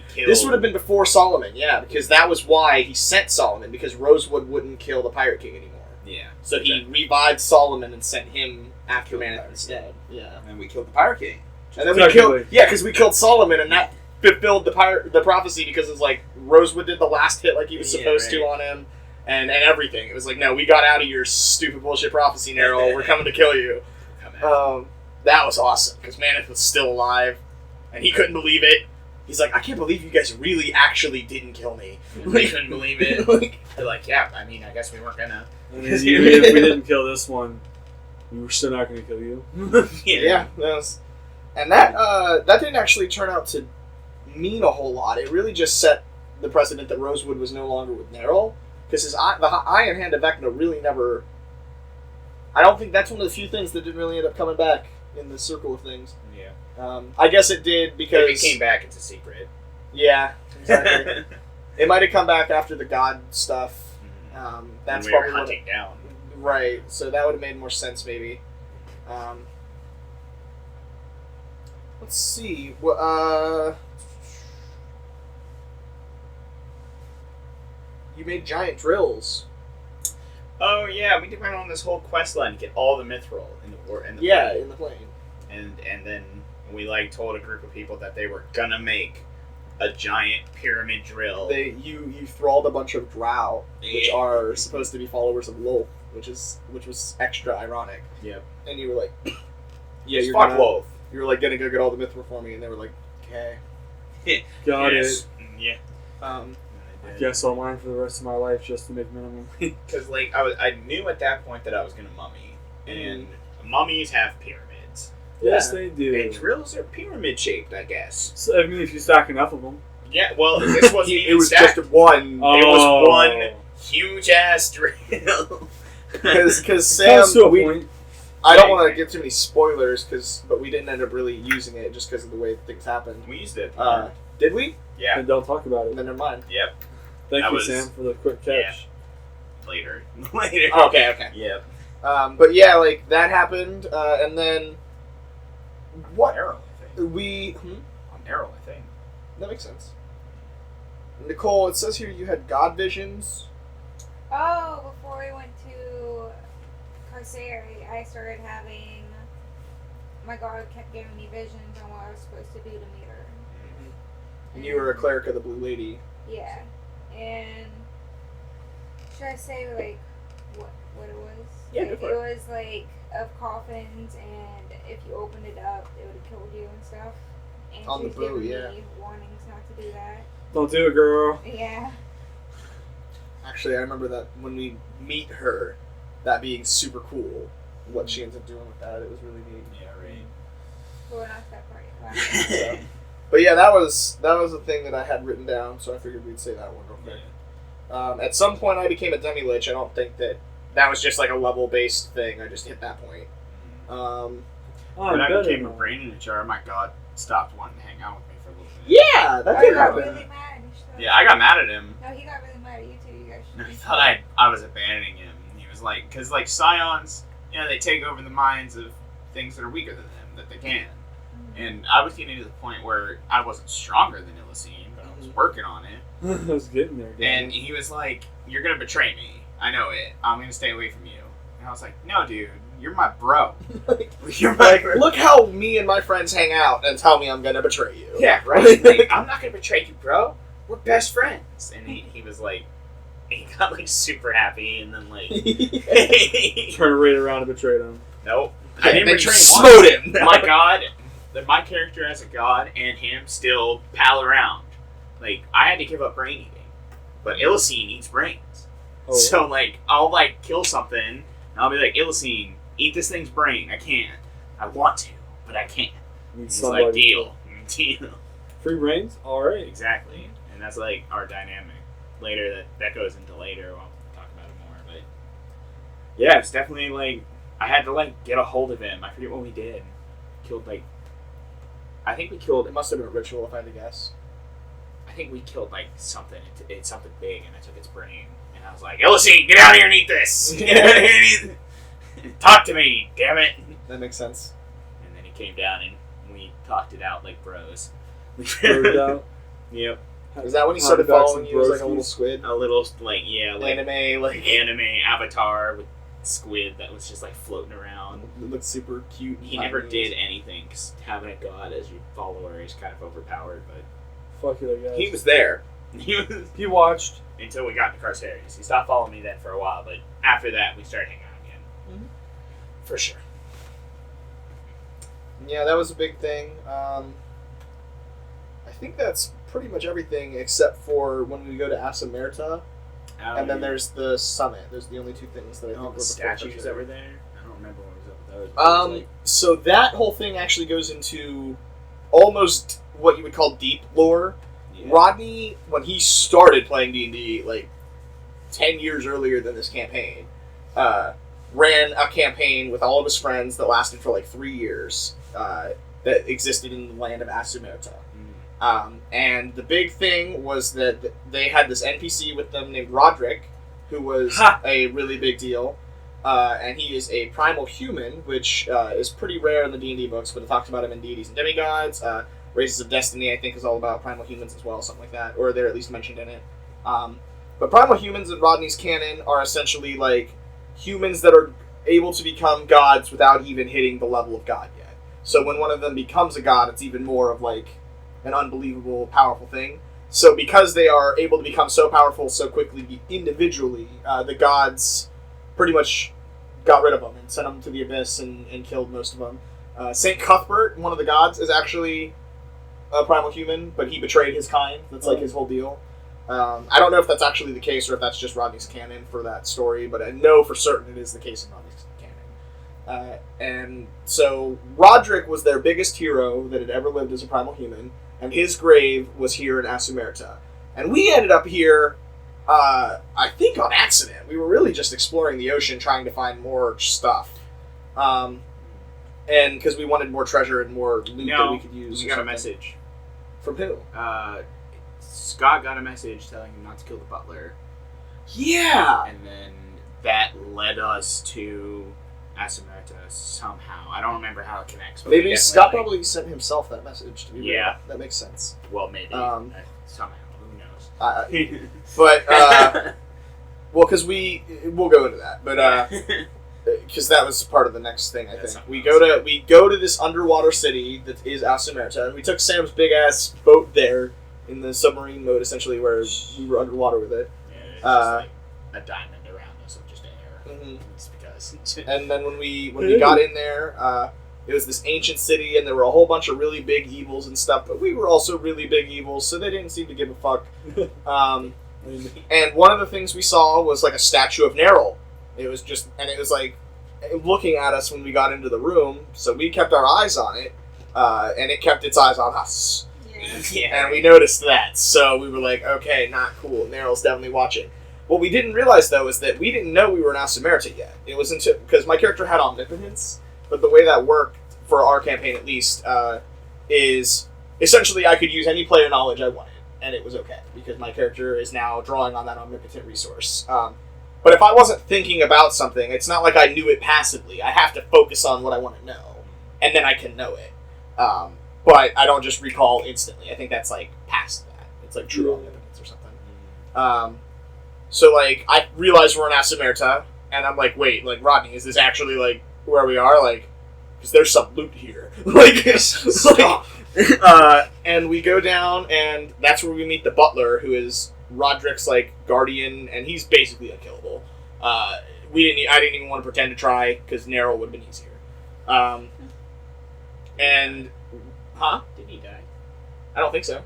killed. This would have been before Solomon, yeah, because that was why he sent Solomon, because Rosewood wouldn't kill the Pirate King anymore. Yeah. So he revived Solomon and sent him after Maneth instead. Yeah. And we killed the Pirate King. And then we killed, because we killed Solomon, and that fulfilled the prophecy because it's like Rosewood did the last hit like he was supposed to on him, and everything. It was like, no, we got out of your stupid bullshit prophecy, Neril. We're coming to kill you. That was awesome because Maneth was still alive, and he couldn't believe it. He's like, I can't believe you guys really actually didn't kill me. We couldn't believe it. They're like, yeah, I mean, I guess we weren't gonna. I mean, even if we didn't kill this one, we were still not going to kill you. Yeah, and that didn't actually turn out to mean a whole lot. It really just set the precedent that Rosewood was no longer with Neril, because the eye and hand of Vecna really never. I don't think that's one of the few things that didn't really end up coming back in the circle of things. Yeah. I guess it did because if it came back, it's a secret. Yeah, exactly. It might have come back after the god stuff. That's when we probably were hunting down. Right. So that would have made more sense, maybe. Let's see. You made giant drills. Oh yeah, we went on this whole quest line to get all the mithril in the plane. In the plane. And then we told a group of people that they were gonna make a giant pyramid drill. You thralled a bunch of drow, which are supposed to be followers of Lolth, which was extra ironic. Yep. And you were like, yeah, you're fuck Lolth. You were like gonna go get all the mithril for me, and they were like, okay. Got it. Yeah. I guess I'll mine for the rest of my life just to make minimum. Because I knew at that point that I was gonna mummy, and mummies have pyramids. Yes, they do. And drills are pyramid shaped, I guess. So, I mean, if you stack enough of them. Yeah. Well, this wasn't even it was stacked. just one. Oh. It was one huge ass drill. Because Sam, point. I don't want to give too many spoilers, but we didn't end up really using it just because of the way things happened. We used it. Did we? Yeah. And don't talk about it. Then never mind. Yep. Thank you, Sam, for the quick catch. Yeah. Later. Okay. Yep. But yeah, that happened, and then what? Arrow, I think. On Arrow, I think. That makes sense. Nicole, it says here you had God visions. Oh, before we went to Carceri, I started having. My God kept giving me visions on what I was supposed to do to meet her. And you were a cleric of the Blue Lady. Yeah. And should I say what it was? Yeah, go for it. It was of coffins, and if you opened it up, it would have killed you and stuff. And On she the was boat, giving yeah. me warnings not to do that. Don't do it, girl. Yeah. Actually, I remember that when we meet her, that being super cool. What she ends up doing with that, it was really neat. Yeah, right. But we're not that part. But yeah, that was a thing that I had written down, so I figured we'd say that one real quick. Yeah. At some point, I became a demi-lich. I don't think that was just a level-based thing. I just hit that point. When I became a brain in a jar, my God stopped wanting to hang out with me for a little bit. Yeah, that I did got happen. really mad. Yeah, I got mad at him. No, he got really mad at you too. You guys should. I thought I was abandoning him. He was like, because scions, they take over the minds of things that are weaker than them, that they can. And I was getting to the point where I wasn't stronger than Illicene, but I was working on it. I was getting there. And he was like, you're going to betray me. I know it. I'm going to stay away from you. And I was like, no, dude. You're my bro. You're my bro. Look how me and my friends hang out and tell me I'm going to betray you. Yeah, right? I'm not going to betray you, bro. We're best friends. And he was like, he got super happy and then Turn right around and betrayed him. Nope. Yeah, I didn't they betray smote him. My God, my character as a god and him still pal around. like, I had to give up brain eating, but Illicene eats brains. Oh, So, like, I'll, like, kill something, and I'll be like, Illicene, eat this thing's brain. I can't. I want to, but I can't. need He's somebody- like, deal. Free brains? Alright. Exactly. And that's, like, our dynamic. Later, that goes into later. We'll talk about it more, but... Yeah, it's definitely, like... I had to, like, get a hold of him. I forget what we did. Killed, like... I think we killed... It must have been a ritual, if I had to guess. I think we killed, like, something. It's something big, and I took its brain. And I was like, Illicene, get out here and eat this! Get out here and eat this! Talk to me, damn it! That makes sense. And then he came down, and we talked it out like bros. Bird out. Yep. Is that when he started Hot dogs following and you as like a broskies. little squid? A little, like, yeah, like Anime, like anime avatar with squid that was just, like, floating around. it looks super cute. He never did anything, because having a god as your follower is kind of overpowered, but Fuck you, guys. He was there. he was... He watched. Until we got into Carceres. He stopped following me then for a while, but after that, we started hanging out again. Mhm. For sure. Yeah, that was a big thing. I think that's pretty much everything except for when we go to Asamerta, and then there's the summit. There's the only two things that I think all were the before statues Carceres. that were there. I don't remember what was up with those. but it was So that whole thing actually goes into almost what you would call deep lore. yeah. Rodney, when he started playing D&D, like 10 years earlier than this campaign, ran a campaign with all of his friends that lasted for like 3 years, that existed in the land of Asumerta. And the big thing was that they had this NPC with them named Roderick, who was a really big deal. And he is a primal human, which is pretty rare in the D&D books, but it talks about him in Deities and Demigods. Races of Destiny, I think, is all about primal humans as well, something like that, or they're at least mentioned in it. But primal humans in Rodney's canon are essentially like humans that are able to become gods without even hitting the level of god yet. So when one of them becomes a god, it's even more of like an unbelievable, powerful thing. So because they are able to become so powerful so quickly individually, the gods pretty much got rid of them and sent them to the abyss and killed most of them. Saint Cuthbert, one of the gods, is actually a primal human, but he betrayed his kind. That's like his whole deal. I don't know if that's actually the case or if that's just Rodney's canon for that story, but I know for certain it is the case in Rodney's canon. And so Roderick was their biggest hero that had ever lived as a primal human, and his grave was here in Asumerta. And we ended up here, I think on accident. We were really just exploring the ocean trying to find more stuff. And because we wanted more treasure and more loot that we could use. We or got a something. message. From who? Scott got a message telling him not to kill the butler, Yeah! and then that led us to Asamerta somehow. I don't remember how it connects. But we Maybe definitely, Scott like- probably sent himself that message. To be Yeah. real. That makes sense. Well, maybe somehow. Who knows? But, well, because we'll go into that. But, because that was part of the next thing, I That's think. something We go to this underwater city that is Asumerta, and we took Sam's big-ass boat there in the submarine mode, essentially, where we were underwater with it. Yeah, it's just like a diamond around us of just air. Mhm. It's because. And then when we got in there, it was this ancient city, and there were a whole bunch of really big evils and stuff, but we were also really big evils, so they didn't seem to give a fuck. And one of the things we saw was like a statue of Neril. It was just, and it was like looking at us when we got into the room, so we kept our eyes on it, and it kept its eyes on us. Yeah. And we noticed that, so we were like, okay, not cool. Neril's definitely watching. What we didn't realize, though, is that we didn't know we were in Asumerta yet. It was until, because my character had omnipotence, but the way that worked, for our campaign at least, is essentially I could use any player knowledge I wanted, and it was okay, because my character is now drawing on that omnipotent resource. But if I wasn't thinking about something, it's not like I knew it passively. I have to focus on what I want to know, and then I can know it. But I don't just recall instantly. I think that's like past that. It's like true omnipotence or something. So like I realize we're in Asumerta, and I'm like, wait, like Rodney, is this actually like where we are? Like, because there's some loot here. And we go down, and that's where we meet the butler, who is Roderick's like guardian, and he's basically unkillable. I didn't even want to pretend to try because Neril would have been easier. And Did he die? I don't think so.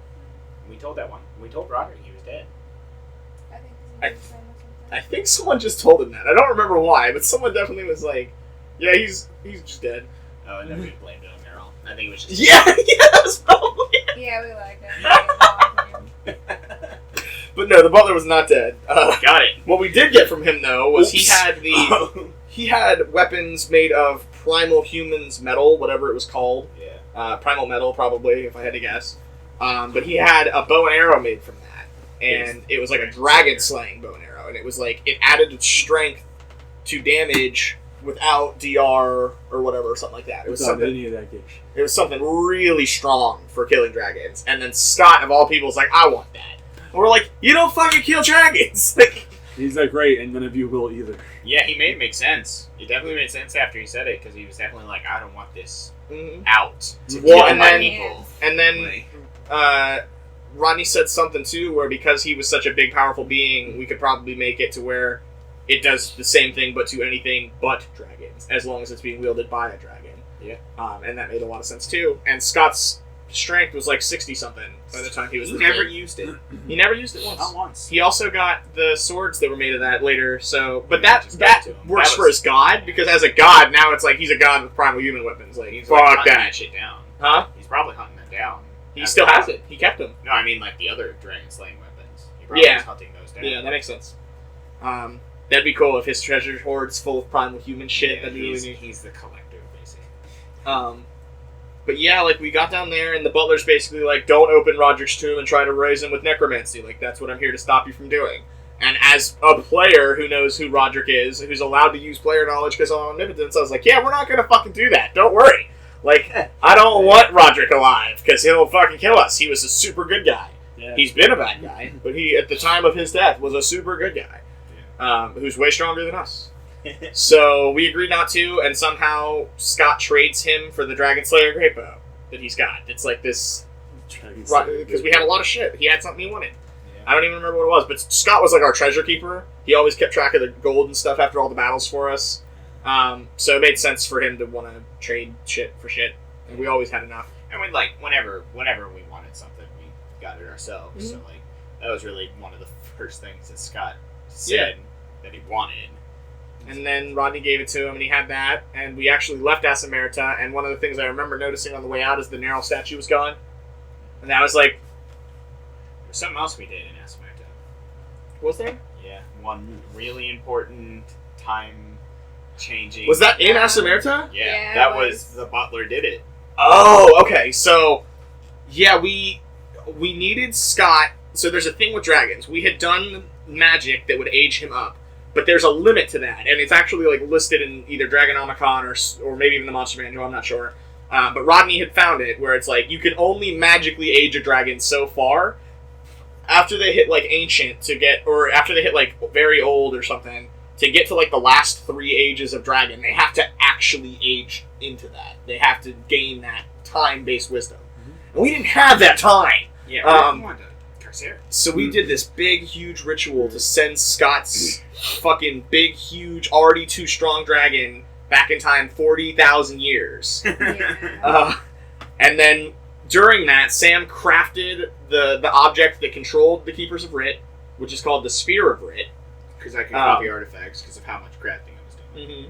We told Roderick he was dead. I think I- he's in or something. I think someone just told him that. I don't remember why, but someone definitely was like, "Yeah, he's just dead." Oh, and then we blamed it on Meryl. I think it was just Yeah, that was probably it. Yeah, we like him. But no, the butler was not dead. Got it. What we did get from him though was Oops. he had weapons made of primal humans metal, whatever it was called. Yeah. Primal metal, probably, if I had to guess. But he had a bow and arrow made from that, and it was like a dragon slaying bow and arrow, and it was like it added strength to damage without DR or whatever, something like that. It was Without something. any of that gay shit. It was something really strong for killing dragons. And then Scott, of all people, was like, "I want that." And we're like, "You don't fucking kill dragons!" Like, He's like, great, and none of you will either. Yeah, he made it make sense. It definitely made sense after he said it, because he was definitely like, I don't want this mhm. out to Well, kill and my then- people. And then Like, Rodney said something too, where because he was such a big, powerful being, we could probably make it to where it does the same thing, but to anything but dragons, as long as it's being wielded by a dragon. Yeah. And that made a lot of sense too. And Scott's strength was like 60 something by the time he was. he this never big. used it. He never used it once. Not once. He also got the swords that were made of that later. So, but Yeah, that just that gave it to him. works That for was- his god, because as a god now it's like he's a god with primal human weapons. Like He's like fuck hunting that, shit down. huh? He's probably hunting them down. He As still a has god. it. He kept them. No, I mean like the other dragon slaying weapons. He probably Yeah. was hunting those down. Yeah, that makes sense. That'd be cool if his treasure hoard's full of primal human shit. Yeah, That'd be he's, really neat. he's the collector, basically. But yeah, like we got down there and the butler's basically like, "Don't open Roderick's tomb and try to raise him with necromancy. Like that's what I'm here to stop you from doing." And as a player who knows who Roderick is, who's allowed to use player knowledge because of omnipotence, I was like, "Yeah, we're not gonna fucking do that. Don't worry. Like I don't want Roderick alive because he'll fucking kill us. He was a super good guy. Yeah. He's been a bad guy, but he at the time of his death was a super good guy, who's way stronger than us." So we agreed not to, and somehow Scott trades him for the Dragon Slayer Great Bow that he's got. It's like this because we had a lot of shit. He had something he wanted. I don't even remember what it was, but Scott was like our treasure keeper. He always kept track of the gold and stuff after all the battles for us. So it made sense for him to want to trade shit for shit, and we always had enough. And we like whenever we wanted something, we got it ourselves. Mhm. So like that was really one of the first things that Scott said that he wanted. And then Rodney gave it to him, and he had that. And we actually left Asamerta, and one of the things I remember noticing on the way out is the Nerl statue was gone. And that was like, There was something else we did in Asamerta. was there? Yeah, one really important time changing. Was that in Asamerta? Yeah, Yeah, that it was was. the butler did it. Oh, okay. So, yeah, we needed Scott. So there's a thing with dragons. We had done magic that would age him up, but there's a limit to that, and it's actually like listed in either Dragonomicon or maybe even the Monster Manual. I'm not sure. But Rodney had found it where it's like you can only magically age a dragon so far. After they hit like ancient to get, or after they hit like very old or something, to get to like the last 3 ages of dragon, they have to actually age into that. They have to gain that time-based wisdom. And we didn't have that time. Yeah, Um, we wanted to Corsair. So we did this big, huge ritual to send Scott's fucking big, huge, already too strong dragon back in time 40,000 years. Yeah. And then during that, Sam crafted the object that controlled the Keepers of Writ, which is called the Sphere of Writ. Because I could copy artifacts because of how much crafting I was doing. Mm-hmm.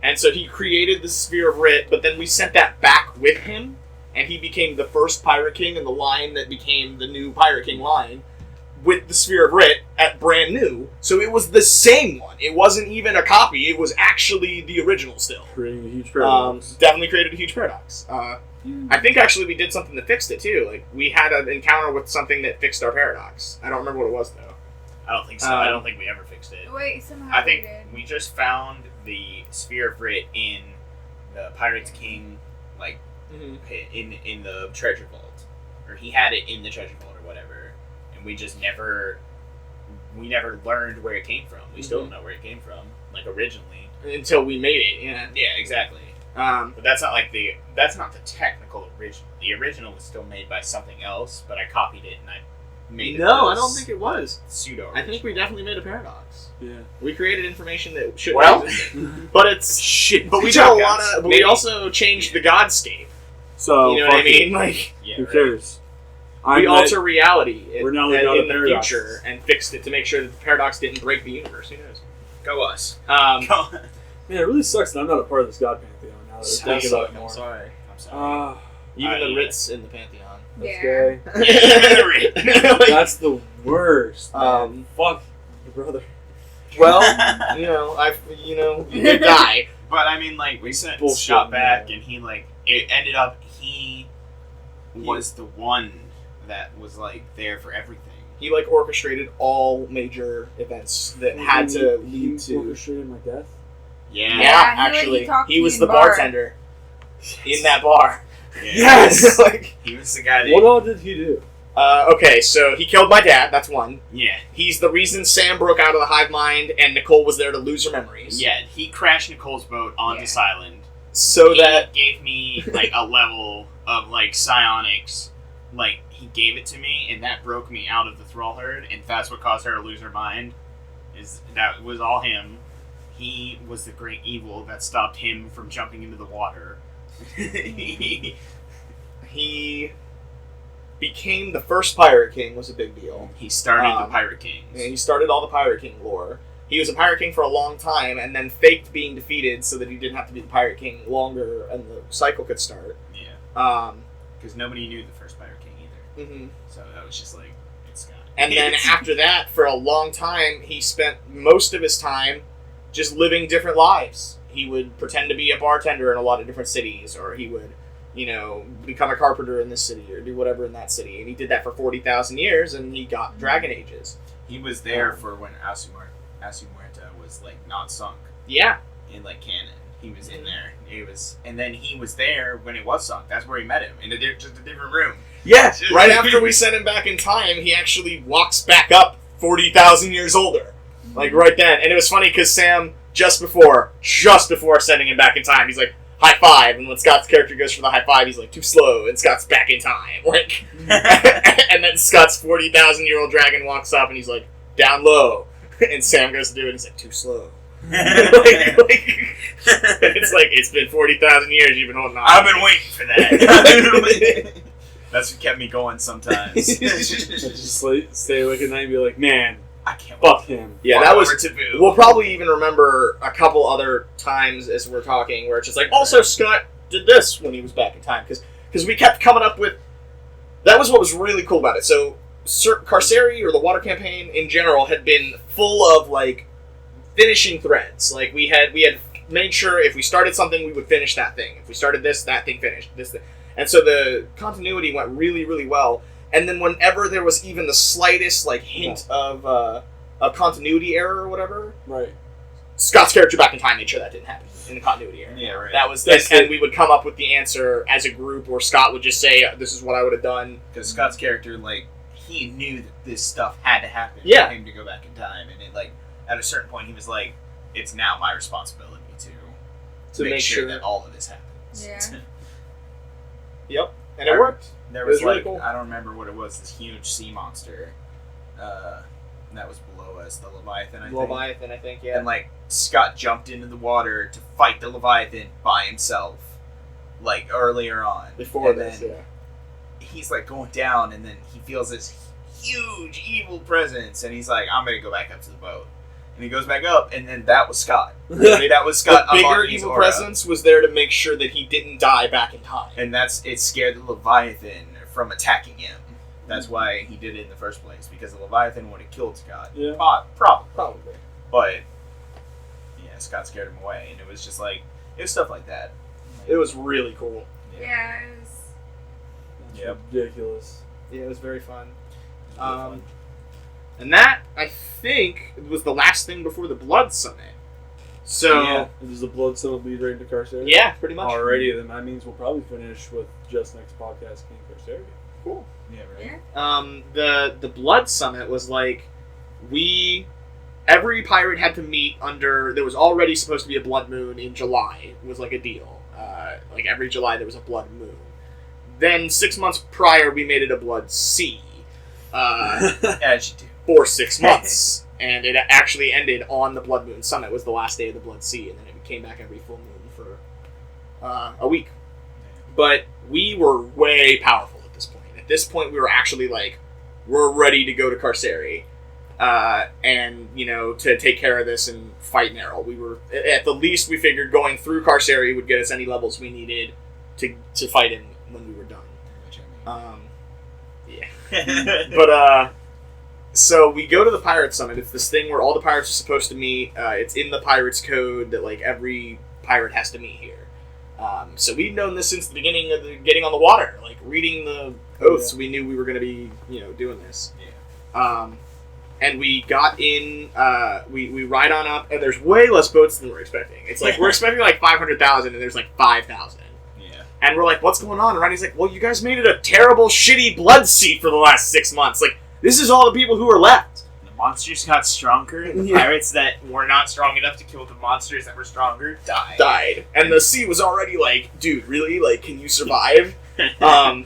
And so he created the Sphere of Writ, but then we sent that back with him, and he became the first Pirate King in the line that became the new Pirate King line with the Sphere of Writ at brand new. So it was the same one. It wasn't even a copy. It was actually the original still. Creating a huge paradox. Definitely created a huge paradox. I think actually we did something that fixed it too. Like we had an encounter with something that fixed our paradox. I don't remember what it was though. I don't think so. I don't think we ever fixed it. Wait, somehow I think we did. we just found the Sphere of Writ in the Pirates King, like pit in the treasure vault, or he had it in the treasure vault or whatever, and we just never learned where it came from. We still don't know where it came from, like originally. Until we made it. Yeah. Yeah, exactly. But that's not like that's not the technical original. The original was still made by something else, but I copied it and I made it. No, I don't think it was. Pseudo. I think we definitely made a paradox. Yeah. We created information that should Well- but it's shit. But we Good did job, a lot guys. of. But Maybe. we also changed the Godscape. So You know what I fuck it. mean? Like, Yeah, Who right. cares? we alter reality we're now in the future and fixed it to make sure that the paradox didn't break the universe. Who knows? Go us. Man, it really sucks that I'm not a part of this god pantheon now that I'm thinking about it more. I'm sorry. Even the Ritz in the pantheon. That's Yeah. gay. Like, That's the worst. Fuck your brother. well, you did die. But I mean, like, we sent Bullshit, Scott back, man. and he, like, it ended up, he was the one that was, like, there for everything. He like orchestrated all major events that had to lead He to. orchestrated my death. Yeah. Yeah, he actually, talked he to was you the in bar. bartender in that bar. Yeah. Yes! Like, He was the guy that. What all did he do? okay, so he killed my dad. That's one. Yeah. He's the reason Sam broke out of the hive mind, and Nicole was there to lose her memories. Yeah, he crashed Nicole's boat onto Yeah. Silent. So He that gave me, like, a level of, like, psionics. Like, he gave it to me, and that broke me out of the thrall herd, and that's what caused her to lose her mind. That was all him. He was the great evil that stopped him from jumping into the water. he became the first pirate king was a big deal. He started the Pirate Kings. And he started all the pirate king lore. He was a pirate king for a long time, and then faked being defeated so that he didn't have to be the pirate king longer, and the cycle could start. Yeah. Because nobody knew the first Pirate King either. Mm-hmm. So that was just like, it's Scott. And then after that, for a long time, he spent most of his time just living different lives. He would pretend to be a bartender in a lot of different cities, or he would, become a carpenter in this city, or do whatever in that city. And he did that for 40,000 years, and he got Dragon Ages. He was there for when Asu Muerta was, like, not sunk Yeah. in, like, canon. He was in there. And then he was there when it was sunk. That's where he met him, in just a different room. Yeah, right after we sent him back in time, he actually walks back up 40,000 years older. Like, right then. And it was funny, because Sam, just before sending him back in time, he's like, high five, and when Scott's character goes for the high five, he's like, too slow, and Scott's back in time. Like, and then Scott's 40,000-year-old dragon walks up, and he's like, down low. And Sam goes to do it, and he's like, too slow. It's like, it's been 40,000 years you've been holding on. I've been waiting for that. That's what kept me going sometimes. I just stay awake at night and be like, man, I can't fuck him. Yeah, that was... taboo. We'll probably even remember a couple other times as we're talking where it's just like, also Scott did this when he was back in time. Because we kept coming up with... That was what was really cool about it. So, Carceri, or the Water Campaign in general, had been full of, like, finishing threads. Like, we had made sure if we started something, we would finish that thing. If we started this, that thing finished. This thing. And so the continuity went really, really well. And then whenever there was even the slightest, like, hint of continuity error or whatever, Right. Scott's character back in time made sure that didn't happen in the continuity error. Yeah, right. That was, and we would come up with the answer as a group, or Scott would just say, "This is what I would have done." Because Scott's character, like, he knew that this stuff had to happen Yeah. for him to go back in time, and it, like, at a certain point, he was like, "It's now my responsibility to make sure that all of this happens." Yeah. Yep, and it worked. There It was was, really like, cool. I don't remember what it was, this huge sea monster that was below us, the Leviathan, I think. Leviathan, I think, yeah. And, like, Scott jumped into the water to fight the Leviathan by himself, like, earlier on. Before and this, then yeah. he's, like, going down, and then he feels this huge evil presence, and he's like, I'm gonna go back up to the boat. And he goes back up, and then that was Scott. That was Scott. The bigger unlocking his evil aura. presence was there to make sure that he didn't die back in time. And it scared the Leviathan from attacking him. That's why he did it in the first place, because the Leviathan would have killed Scott. Yeah. Probably. But, yeah, Scott scared him away, and it was just like, it was stuff like that. It was really cool. Yeah, it was. That's Yep. ridiculous. Yeah, it was very fun. It was fun. And that, I think, was the last thing before the Blood Summit. So, yeah. Does the blood summit lead right into Carceri? yeah, pretty much. Alrighty, then that means we'll probably finish with just next podcast King Carceri. Cool. Yeah, right. Yeah. The Blood Summit was like, every pirate had to meet under, there was already supposed to be a blood moon in July, was like a deal. Like every July there was a blood moon. Then 6 months prior we made it a blood sea. As you do. For 6 months. And it actually ended on the Blood Moon Summit, was the last day of the Blood Sea, and then it came back every full moon for a week. But we were way powerful at this point. At this point we were actually like, we're ready to go to Carceri. And, to take care of this and fight Nerl. We were, at the least, we figured going through Carceri would get us any levels we needed to fight him when we were done. But, so we go to the Pirate Summit. It's this thing where all the pirates are supposed to meet. It's in the Pirates Code that, like, every pirate has to meet here. So we'd known this since the beginning of getting on the water. Like, reading the oaths, we knew we were going to be, doing this. Yeah. And we got in, we ride on up, and there's way less boats than we're expecting. It's like, we're expecting like 500,000, and there's like 5,000. Yeah. And we're like, what's going on? And Ronnie's like, well, you guys made it a terrible, shitty blood sea for the last 6 months. Like, this is all the people who are left. The monsters got stronger, and the pirates that were not strong enough to kill the monsters that were stronger died. And the sea was already like, dude, really? Like, can you survive? And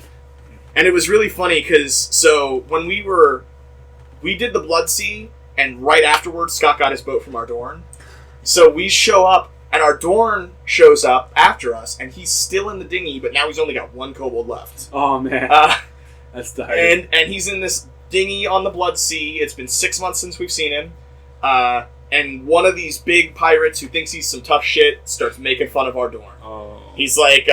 it was really funny, because, so, when we did the Blood Sea, and right afterwards, Scott got his boat from Ardorn. So we show up, and Ardorn shows up after us, and he's still in the dinghy, but now he's only got 1 kobold left. Oh, man. That's tired. And he's in this dinghy on the Blood Sea. It's been 6 months since we've seen him. And one of these big pirates who thinks he's some tough shit starts making fun of Ardorn. Oh. He's like,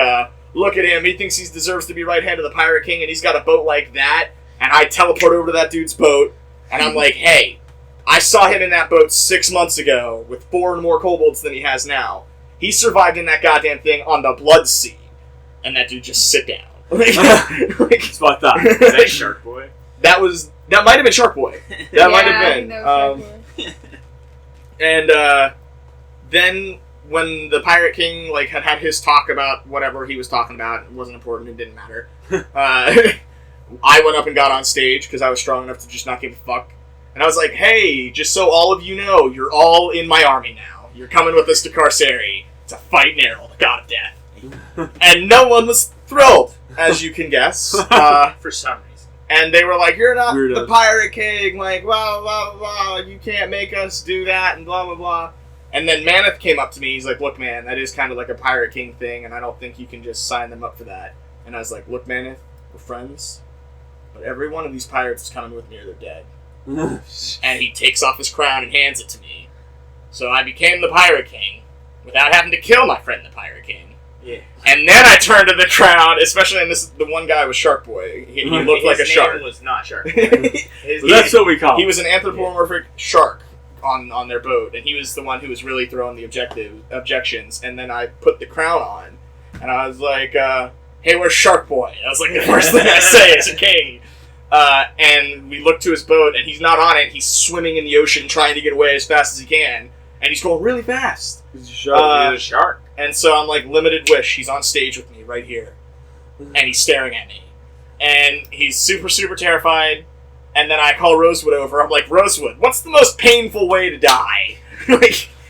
look at him. He thinks he deserves to be right hand of the Pirate King, and he's got a boat like that. And I teleport over to that dude's boat. And I'm like, hey, I saw him in that boat 6 months ago with 4 more kobolds than he has now. He survived in that goddamn thing on the Blood Sea. And that dude just sit down. It's fucked up. Is that Shark Boy? That might have been Shark Boy. That might have been. And then when the Pirate King had his talk about whatever he was talking about, it wasn't important, it didn't matter. I went up and got on stage because I was strong enough to just not give a fuck. And I was like, hey, just so all of you know, you're all in my army now. You're coming with us to Carceri to fight Nerl, the god of death. And no one was thrilled, as you can guess. For some reason. And they were like, you're not Weirdos. the Pirate King, like, blah, blah, blah, you can't make us do that, and blah, blah, blah. And then Maneth came up to me, he's like, look, man, that is kind of like a Pirate King thing, and I don't think you can just sign them up for that. And I was like, look, Maneth, we're friends. But every one of these pirates is coming with me or they're dead. And he takes off his crown and hands it to me. So I became the Pirate King without having to kill my friend the Pirate King. Yeah. And then I turned to the crowd, especially the one guy was Shark Boy. He looked like a shark. His name was not Shark Boy. That's what we call He him. was an anthropomorphic shark on their boat, and he was the one who was really throwing the objections. And then I put the crown on, and I was like, hey, where's Shark Boy? That was like the first thing I say as a king. And we look to his boat, and he's not on it. He's swimming in the ocean trying to get away as fast as he can. And he's going really fast. He's a shark. He's a shark. And so I'm like, limited wish. He's on stage with me right here. And he's staring at me. And he's super, super terrified. And then I call Rosewood over. I'm like, Rosewood, what's the most painful way to die? And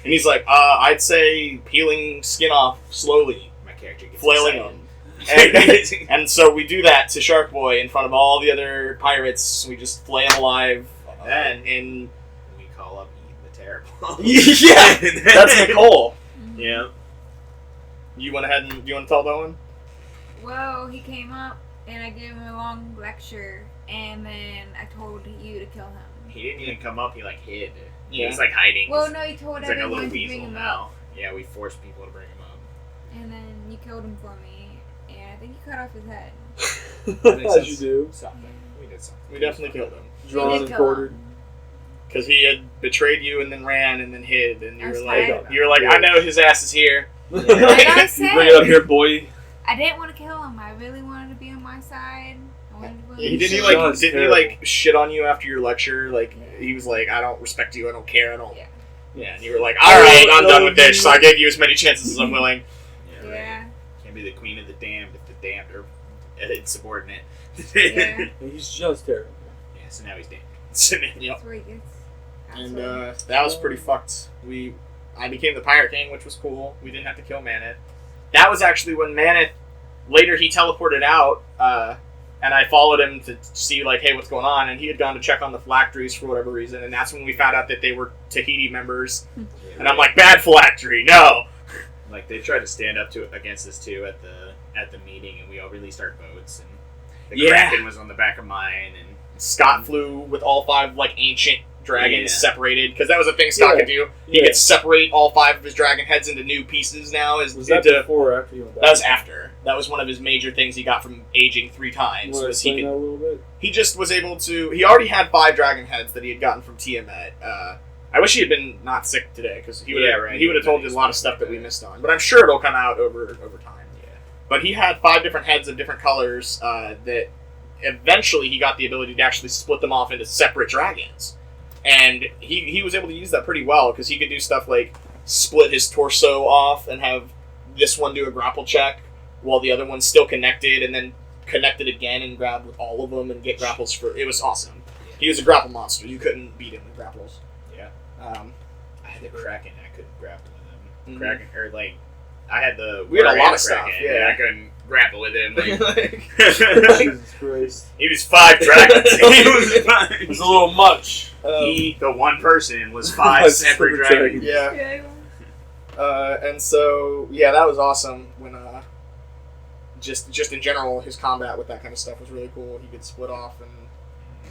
he's like, I'd say peeling skin off slowly. My character gets Flailing excited. him. And so we do that to Shark Boy in front of all the other pirates. We just flay him alive. And we call up Eve the Terrible. yeah, that's Nicole. Yeah. You went ahead and, do you want to tell that one? Well, he came up and I gave him a long lecture, and then I told you to kill him. He didn't even come up, he hid. He Yeah. was hiding. Well, no, he told He's like a everyone little to bring weasel him now. up, Yeah, we force people to bring him up. and then you killed him for me, and I think you cut off his head. As you do. Something. We did something. We definitely killed him. Drawn and quartered. Because he had betrayed you and then ran and then hid, and you I were was like, tired. I know his ass is here. Like I said, Bring it up here, boy. I didn't want to kill him. I really wanted to be on my side. I wanted to win. Didn't he That's terrible. shit on you after your lecture? Like he was like, I don't respect you, I don't care, I don't. Yeah. Yeah, and you were like, all right, I'm done with this. So I gave you as many chances as I'm willing. Yeah, right. Yeah. Can't be the queen of the damned if the damned are insubordinate. Yeah. He's just terrible. Yeah, so now he's damned. Yep. That's where he gets. And that was pretty fucked. I became the Pirate King, which was cool. We didn't have to kill Maneth. That was actually when Maneth, later he teleported out, and I followed him to see, like, hey, what's going on? And he had gone to check on the phylacteries for whatever reason, and that's when we found out that they were Tahiti members. And I'm like, bad phylactery, no! Like, they tried to stand up against us, too, at the meeting, and we all released our votes, and The Kraken was on the back of mine, and Scott flew with all 5 like ancient dragons separated, because that was a thing Scott could do. He could separate all 5 of his dragon heads into new pieces now. Was that before or after you went back? That was after. That was one of his major things he got from aging 3 times. You want to explain that a little bit? He just was able to... He already had 5 dragon heads that he had gotten from Tiamat. I wish he had been not sick today, because he would have told you a lot of stuff that we missed on. But I'm sure it'll come out over time. Yeah. But he had 5 different heads of different colors that eventually he got the ability to actually split them off into separate dragons. And he was able to use that pretty well, because he could do stuff like split his torso off and have this one do a grapple check while the other one's still connected, and then connect it again and grab with all of them and get grapples for... It was awesome. He was a grapple monster. You couldn't beat him with grapples. Yeah. I had the Kraken. I couldn't grapple with him. Mm-hmm. Kraken, or like, I had the... We had a lot of Kraken, stuff, and I couldn't grapple with him. Like, Jesus Christ. he was 5 dragons. It was a little much. He, the one person, was 5 separate dragons. Yeah. And so, yeah, that was awesome when, just in general, his combat with that kind of stuff was really cool. He could split off, and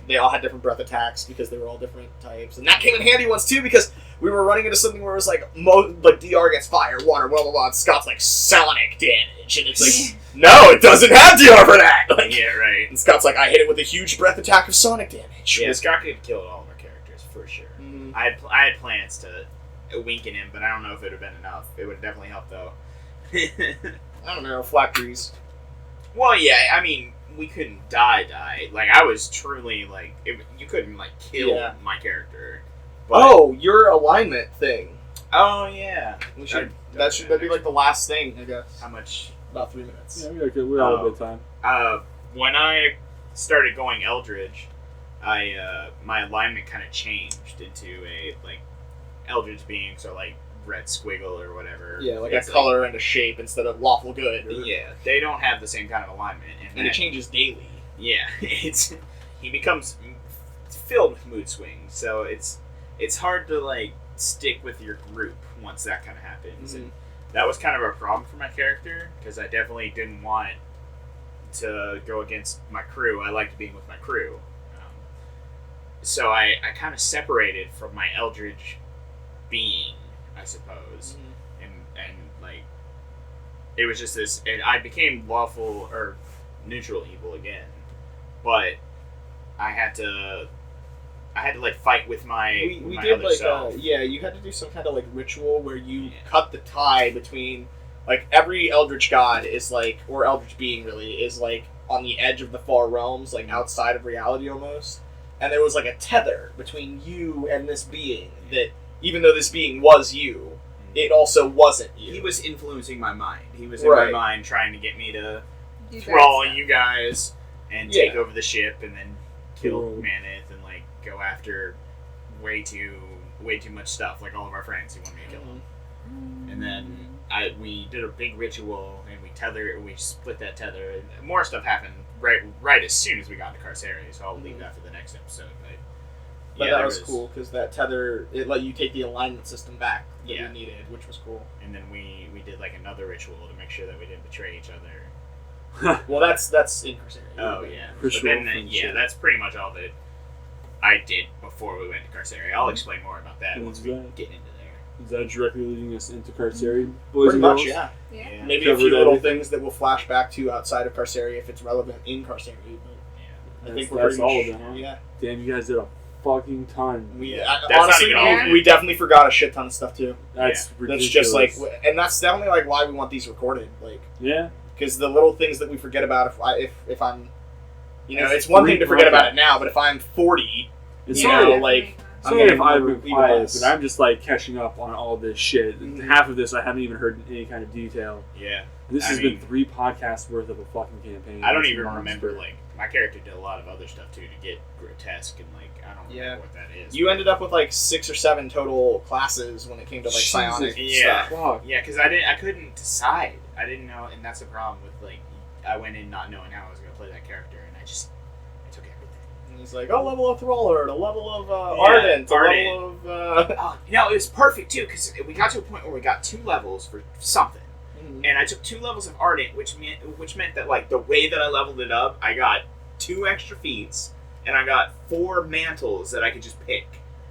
they all had different breath attacks because they were all different types. And that came in handy once, too, because we were running into something where it was like, DR against fire, water, blah, blah, blah, and Scott's like, sonic damage. And it's like, no, it doesn't have DR for that! Like, yeah, right. And Scott's like, I hit it with a huge breath attack of sonic damage. Yeah, Scott could kill all of our characters, for sure. Mm-hmm. I had plans to weaken him, but I don't know if it would have been enough. It would have definitely helped, though. I don't know, flat grease. Well, yeah, I mean, we couldn't die. Like, I was truly, like, you couldn't, like, kill my character. But, your alignment thing. Oh, yeah. That'd be like the last thing, I guess. How much? About 3 minutes. Yeah, we had a bit of time. When I started going Eldritch, my alignment kind of changed into a, like, Eldritch being, so, like, red squiggle or whatever. Yeah, like a color and a shape instead of lawful good. Yeah, they don't have the same kind of alignment. And it changes daily. Yeah, he becomes filled with mood swings, so it's hard to, like, stick with your group once that kind of happens. Mm-hmm. And that was kind of a problem for my character, because I definitely didn't want to go against my crew. I liked being with my crew. So I kind of separated from my Eldritch being, I suppose. Mm-hmm. And like, it was just this, and I became lawful, or neutral evil again. But I had to like fight with my we my did other like self. you had to do some kind of like ritual where you cut the tie between, like, every Eldritch god is like, or Eldritch being really is like on the edge of the far realms, like outside of reality almost. And there was like a tether between you and this being that, even though this being was you, it also wasn't you. He was influencing my mind. He was in my mind trying to get me to thrall you guys and take over the ship and then kill Maneth and, like, go after way too much stuff, like all of our friends who wanted me to kill them. And then we did a big ritual and we split that tether. And more stuff happened right as soon as we got to Carceria, so I'll leave that for the next episode. But that was cool, because that tether, it let you take the alignment system back that you needed, which was cool. And then we did, like, another ritual to make sure that we didn't betray each other. Well, that's in Carceria. Oh, yeah. But then, that's pretty much all that I did before we went to Carceria. I'll explain more about that once we get into there. Is that directly leading us into Carceria? Pretty much, yeah. Maybe a few little things that we'll flash back to outside of Carceria if it's relevant in Carceria. But I think that's all of them, huh? Yeah. Damn, you guys did a fucking ton. Honestly, we definitely forgot a shit ton of stuff too. That's ridiculous. That's just like, and that's definitely like why we want these recorded. Like, because the little things that we forget about, if I'm, it's one thing to forget about it now, but if I'm 40, it's like. Sorry if I've been quiet, but I'm just like catching up on all this shit. Mm-hmm. Half of this I haven't even heard in any kind of detail. Yeah. This has been 3 podcasts worth of a fucking campaign. I don't even remember, like, my character did a lot of other stuff too to get grotesque, and like, I don't remember what that is. You ended up with like 6 or 7 total classes when it came to like psionic stuff. Yeah, because I couldn't decide. I didn't know, and that's the problem with, like, I went in not knowing how I was going to play that character, and I took everything. He's like, a level of Thrallard, a level of Ardent, a level of... it was perfect, too, because we got to a point where we got 2 levels for something. Mm-hmm. and I took 2 levels of Ardent, which meant that like the way that I leveled it up, I got 2 extra feats, and I got 4 mantles that I could just pick.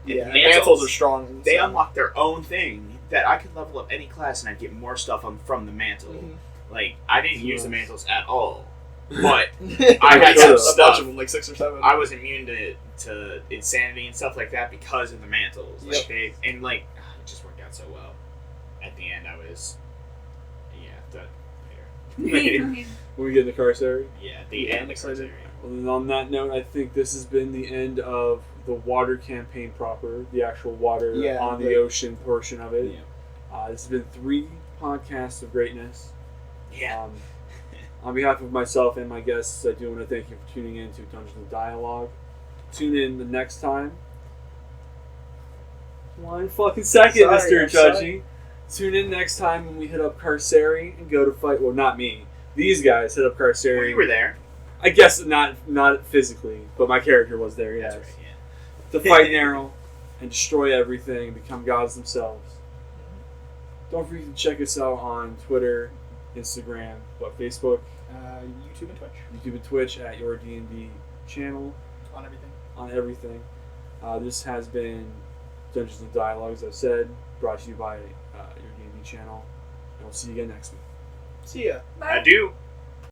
And Yeah, mantles are strong. They unlock their own thing that I could level up any class, and I'd get more stuff from the mantle. Mm-hmm. Like I didn't use the mantles at all, but I I had a some bunch stuff. of them, like 6 or 7. I was immune to insanity and stuff like that because of the mantles. Yep. Like it just worked out so well. At the end, I was later. When we get in the Carcery. Yeah, the Yeah, end. I'm excited. Well, then on that note, I think this has been the end of the water campaign proper, the actual water on the ocean portion of it. Yeah. This has been 3 podcasts of greatness. Yeah. On behalf of myself and my guests, I do want to thank you for tuning in to Dungeons and Dialogue. Tune in the next time. 1 fucking second, Sorry, Mr. I'm Judgy. Tune in next time when we hit up Carcery and go to fight. Well, not me. These guys hit up Carcery. Well, you were there. I guess not physically, but my character was there. Yes. That's right. To fight Narrow and destroy everything and become gods themselves. Don't forget to check us out on Twitter, Instagram, Facebook, YouTube and Twitch. YouTube and Twitch at your D&D Channel. On everything. On everything. This has been Dungeons and Dialogue, as I've said, brought to you by your D&D Channel. And we'll see you again next week. See ya. Bye. I do.